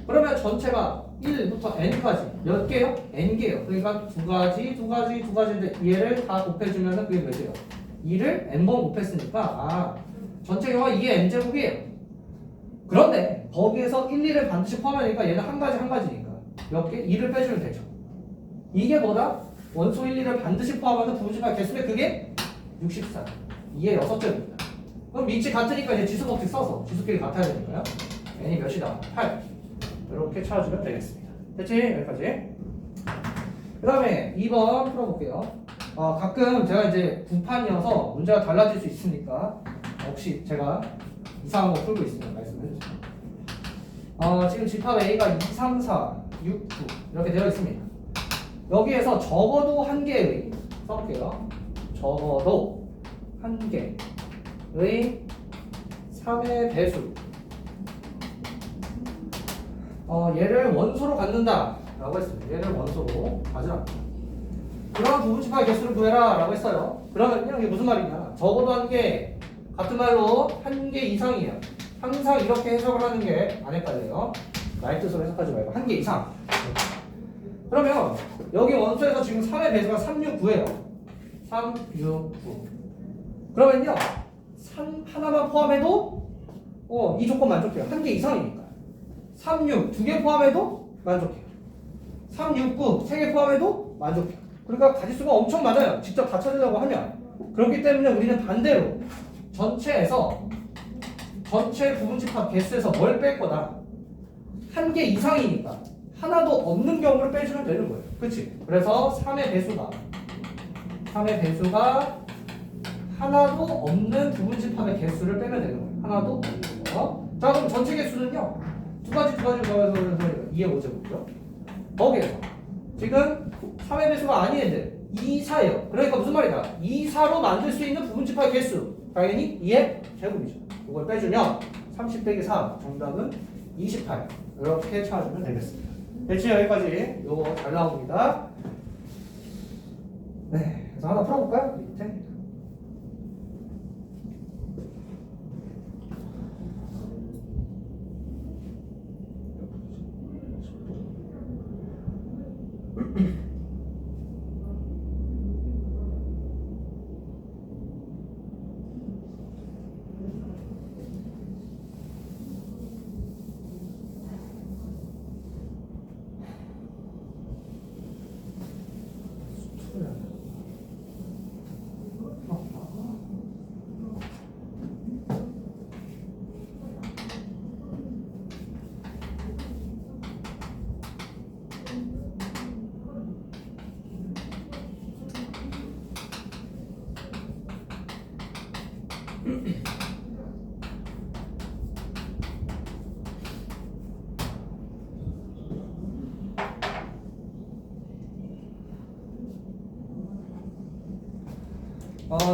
그러면 전체가 1부터 n까지 몇 개요? n개요. 그러니까 두 가지인데 얘를 다 곱해주면 그게 몇이에요? 2를 n번 곱했으니까 전체 경우가 2의 n제곱이에요. 그런데 거기에서 1, 2를 반드시 포함하니까 얘는 한 가지니까 몇 개? 2를 빼주면 되죠. 이게 뭐다? 원소 1, 2를 반드시 포함하는 부분집합 개수인데 그게 64. 2의 6제곱입니다. 그럼 위치 같으니까 이제 지수 법칙 써서 지수끼리 같아야 되니까요. n이 몇이다? 8. 이렇게 찾아주면 되겠습니다. 됐지? 여기까지. 그 다음에 2번 풀어볼게요. 가끔 제가 이제 구판이어서 문제가 달라질 수 있으니까 혹시 제가 이상한 거 풀고 있으면 말씀해주세요. 지금 집합 A가 2, 3, 4, 6, 9 이렇게 되어 있습니다. 여기에서 적어도 한 개의 써볼게요. 적어도 한 개의 3의 배수 얘를 원소로 갖는다 라고 했습니다. 얘를 원소로 가지라. 그런 부분집합의 개수를 구해라 라고 했어요. 그러면 이게 무슨 말이냐? 적어도 한 개, 같은 말로 한 개 이상이에요. 항상 이렇게 해석을 하는 게 안 헷갈려요. 나의 뜻으로 해석하지 말고 한 개 이상. 그러면 여기 원소에서 지금 3의 배수가 3, 6, 9예요. 3, 6, 9. 그러면요 3 하나만 포함해도 이 조건 만족해요. 한 개 이상이니까. 3, 6 두 개 포함해도 만족해요. 3, 6, 9 세 개 포함해도 만족해요. 그러니까 가지수가 엄청 많아요. 직접 다 찾으려고 하면. 그렇기 때문에 우리는 반대로 전체 부분집합 개수에서 뭘 뺄 거다. 한 개 이상이니까 하나도 없는 경우를 빼주면 되는 거예요. 그치? 그래서 3의 배수가 하나도 없는 부분집합의 개수를 빼면 되는 거예요. 하나도 없는 거. 자, 그럼 전체 개수는요. 두 가지 더해서 2의 5제곱이죠. 거기에서 지금 3의 배수가 아닌 애들 2, 4예요. 그러니까 무슨 말이다? 2, 4로 만들 수 있는 부분집합의 개수 당연히 2의 제곱이죠. 이걸 빼주면 30 빼기 3 정답은 28 이렇게 찾아주면 되겠습니다. 대체 여기까지 요거 잘 나옵니다. 네, 그래서 하나 풀어볼까요? 밑에.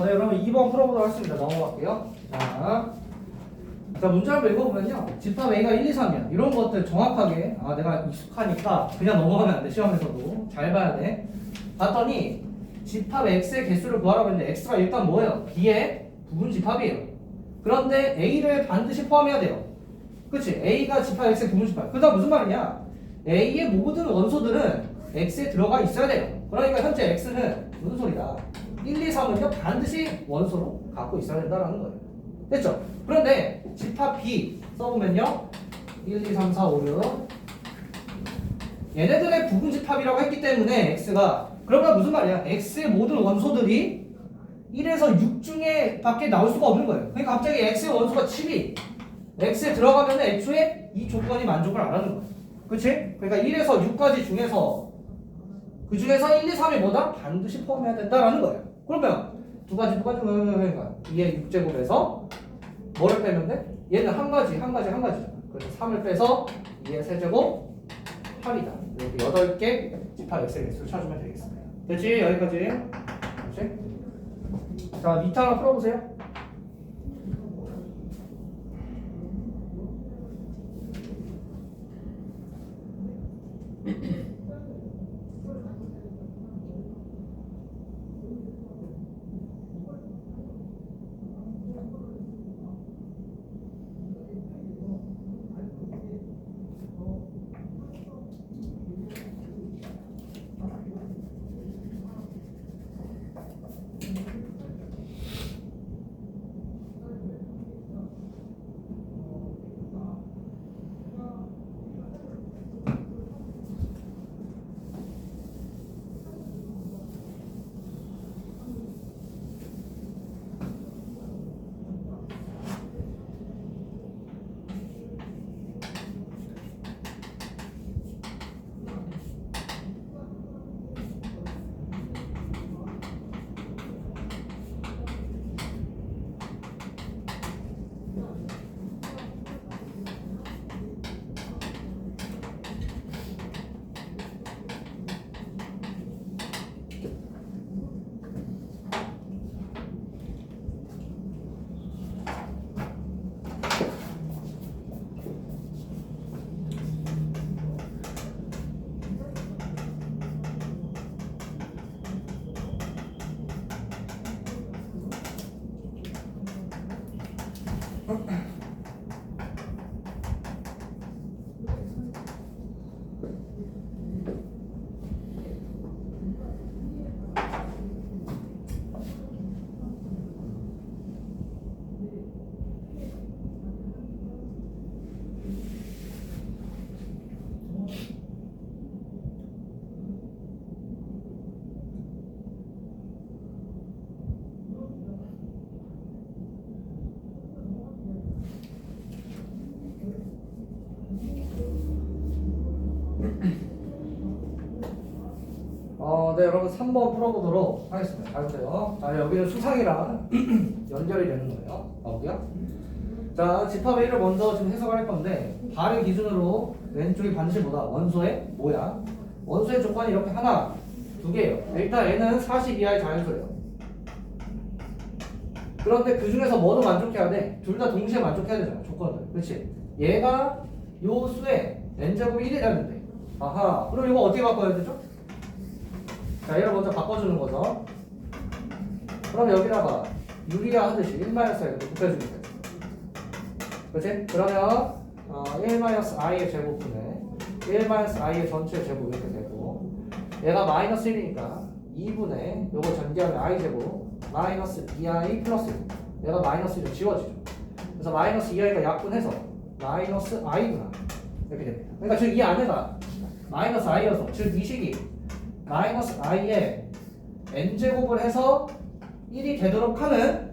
네, 그러면 2번 풀어보도록 하겠습니다. 넘어갈게요. 자, 문제 한번 읽어보면요. 집합 A가 1, 2, 3이야. 이런 것들 정확하게, 내가 익숙하니까 그냥 넘어가면 안 돼. 시험에서도. 잘 봐야 돼. 봤더니, 집합 X의 개수를 구하라고 했는데, X가 일단 뭐예요? B의 부분 집합이에요. 그런데 A를 반드시 포함해야 돼요. 그치? A가 집합 X의 부분 집합. 그다음 무슨 말이냐? A의 모든 원소들은 X에 들어가 있어야 돼요. 그러니까 현재 X는 무슨 소리다? 1, 2, 3은요 반드시 원소로 갖고 있어야 된다는 거예요. 됐죠? 그런데 집합 B 써보면요 1, 2, 3, 4, 5, 6 얘네들의 부분 집합이라고 했기 때문에 X가 그러면 무슨 말이야? X의 모든 원소들이 1에서 6 중에 밖에 나올 수가 없는 거예요. 그러니까 갑자기 X의 원소가 7이 X에 들어가면 애초에 이 조건이 만족을 안 하는 거예요. 그치? 그러니까 1에서 6까지 중에서 그 중에서 1, 2, 3이 뭐다? 반드시 포함해야 된다라는 거예요. 그러면 두 가지 그러니까 2의 6제곱에서 뭐를 빼면 돼? 얘는 한 가지잖아. 그래서 3을 빼서 2의 세제곱 8이다. 이렇게 8개 집합 X의 개수를 찾으면 되겠습니다. 됐지? 여기까지. 그렇지? 자, 밑에 하나 풀어보세요. 네, 여러분 3번 풀어보도록 하겠습니다. 잘 보세요. 자, 여기는 수상이라 연결이 되는 거예요. 나오고요. 자, 집합 A를 먼저 지금 해석을 할 건데 발을 기준으로 왼쪽이 반드시 뭐다? 원소의 뭐야? 원소의 조건이 이렇게 하나, 두 개예요. 일단 N은 40 이하의 자연수예요. 그런데 그 중에서 뭐도 만족해야 돼? 둘 다 동시에 만족해야 되잖아. 조건들. 그렇지? 얘가 요 수에 n제곱이 1이 되는데 아하. 그럼 이거 어떻게 바꿔야 되죠? 자, 얘를 먼저 바꿔주는 거죠. 그럼 여기다가 유리아 하듯이 1-i를 곱해주면 돼. 그렇지? 그러면 1-i의 제곱분에 1-i의 전체 제곱 이렇게 되고 얘가 마이너스 1이니까 2분의 요거 전개하면 i 제곱 마이너스 2i 플러스 1. 얘가 마이너스 1로 지워지죠. 그래서 마이너스 2i가 약분해서 마이너스 i구나 이렇게 됩니다. 그러니까 즉 이 안에가 마이너스 i여서 즉 이 식이 마이너스 i에 n제곱을 해서 1이 되도록 하는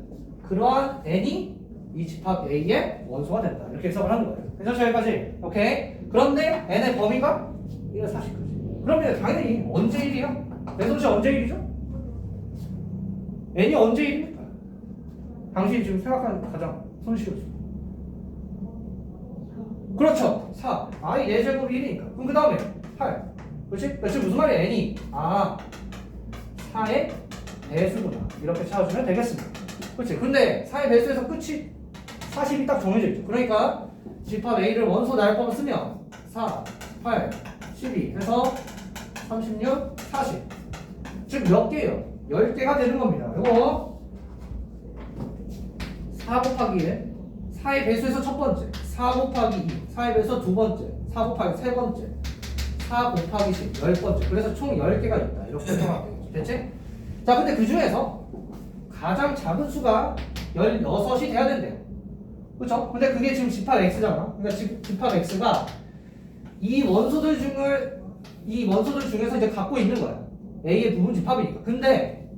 그러한 n이 이 집합 A의 원소가 된다. 이렇게 해석을 하는 거예요. 괜찮죠? 여기까지? 오케이. 그런데 n의 범위가 1에서 40까지. 그러면 당연히 언제 1이야? 배선씨 언제 1이죠? n이 언제 1입니까? 당신이 지금 생각하는 가장 손쉬운 수. 그렇죠. 4. i 4제곱이 1이니까. 그럼 그 다음에 8. 그렇지? 그러니까 지금 무슨 말이야? n이 4의 배수구나. 이렇게 찾아주면 되겠습니다. 그렇지? 근데 4의 배수에서 끝이 40이 딱 정해져 있죠. 그러니까 집합 A를 원소 나열법을 쓰면 4, 8, 12 해서 36, 40. 즉 몇 개예요? 10개가 되는 겁니다. 이거 4 곱하기 1, 4의 배수에서 첫 번째, 4 곱하기 2, 4의 배수에서 두 번째, 4 곱하기 세 번째, 4 곱하기 10, 10번째. 그래서 총 10개가 있다. 이렇게 생각하면 되겠죠. 됐지? 자, 근데 그 중에서 가장 작은 수가 16이 돼야 된대요. 그렇죠? 근데 그게 지금 집합 X잖아. 그러니까 지금 집합 X가 이 원소들 중에서 이제 갖고 있는 거야. A의 부분 집합이니까. 근데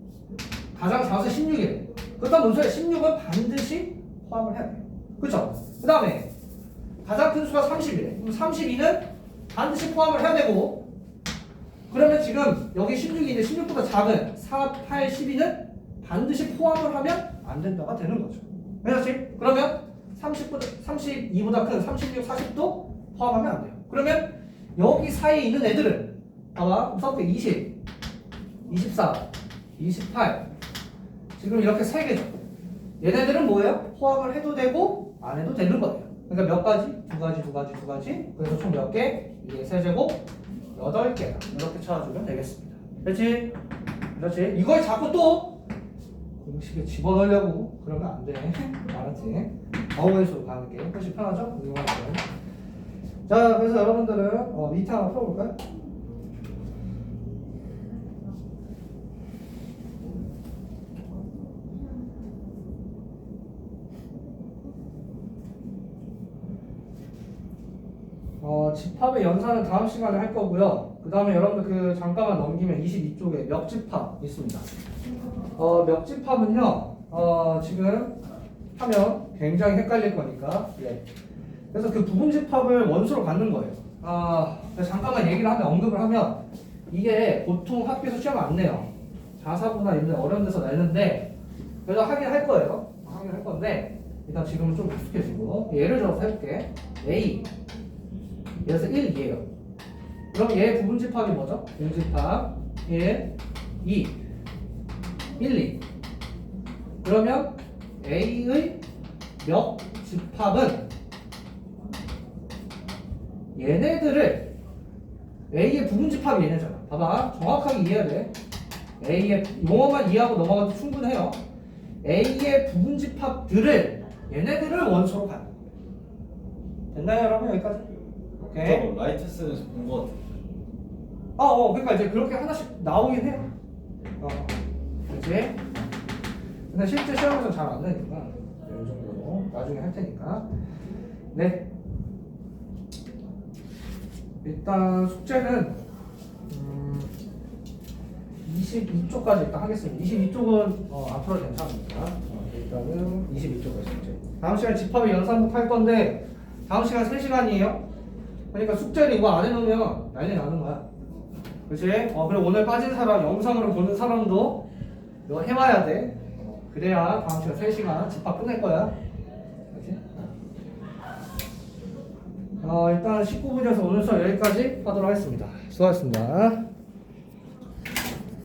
가장 작아서 16이래. 그렇다면 뭔 소리야? 16은 반드시 포함을 해야 돼. 그렇죠? 그 다음에 가장 큰 수가 30이래. 그럼 32는 반드시 포함을 해야 되고, 그러면 지금 여기 16인데 16보다 작은 4, 8, 12는 반드시 포함을 하면 안 된다가 되는 거죠. 그렇지? 그러면 32보다 큰 36, 40도 포함하면 안 돼요. 그러면 여기 사이에 있는 애들은 봐봐. 우선 20, 24, 28 지금 이렇게 세 개죠. 얘네들은 뭐예요? 포함을 해도 되고 안 해도 되는 거예요. 그러니까 몇 가지? 두 가지. 그래서 총 몇 개? 2의 세제곱 8개. 이렇게 찾아주면 되겠습니다. 그렇지? 그렇지? 이걸 자꾸 또 공식에 집어넣으려고 그러면 안 돼. 알았지? 어원수로 가는 게 훨씬 편하죠? 이용하시면. 자, 그래서 여러분들은 밑에 하나 풀어볼까요? 집합의 연산은 다음 시간에 할 거고요. 그 다음에 여러분들 그 잠깐만 넘기면 22쪽에 멱집합 있습니다. 멱집합은요, 지금 하면 굉장히 헷갈릴 거니까. 예. 그래서 그 부분집합을 원소로 갖는 거예요. 잠깐만 얘기를 하면, 언급을 하면, 이게 보통 학교에서 시험 안 내요. 자사부나 이런 데 어려운 데서 내는데, 그래서 하긴 할 거예요. 하긴 할 건데, 일단 지금은 좀 익숙해지고, 예를 들어서 해볼게. A. 그래서 1, 2예요. 그럼 얘 부분집합이 뭐죠? 공집합 1, 2, 1, 2. 그러면 A의 멱집합은 얘네들을 A의 부분집합이 얘네잖아. 봐봐. 정확하게 이해해야 돼. A의 용어만 이해하고 넘어가도 충분해요. A의 부분집합들을 얘네들을 원소로 가는 거예요. 됐나요, 여러분? 여기까지? 오케이. 저거 라이트스에서 본 것 같아. 그러니까 이제 그렇게 하나씩 나오긴 해요. 그렇지? 근데 실제 시험에서 잘 안 되니까 이 정도로 나중에 할 테니까. 네. 일단 숙제는 22쪽까지 일단 하겠습니다. 22쪽은 앞으로 괜찮습니다. 일단은 22쪽까지 숙제. 다음 시간 집합의 연산부터 할 건데 다음 시간 3시간이에요. 그러니까 숙제를 이거 안 해놓으면 난리 나는 거야. 그치? 그리고 오늘 빠진 사람, 영상으로 보는 사람도 이거 해와야 돼. 그래야 다음 시간 3시간 집합 끝낼 거야. 그치? 일단 19분에서 오늘 수업 여기까지 하도록 하겠습니다. 수고하셨습니다.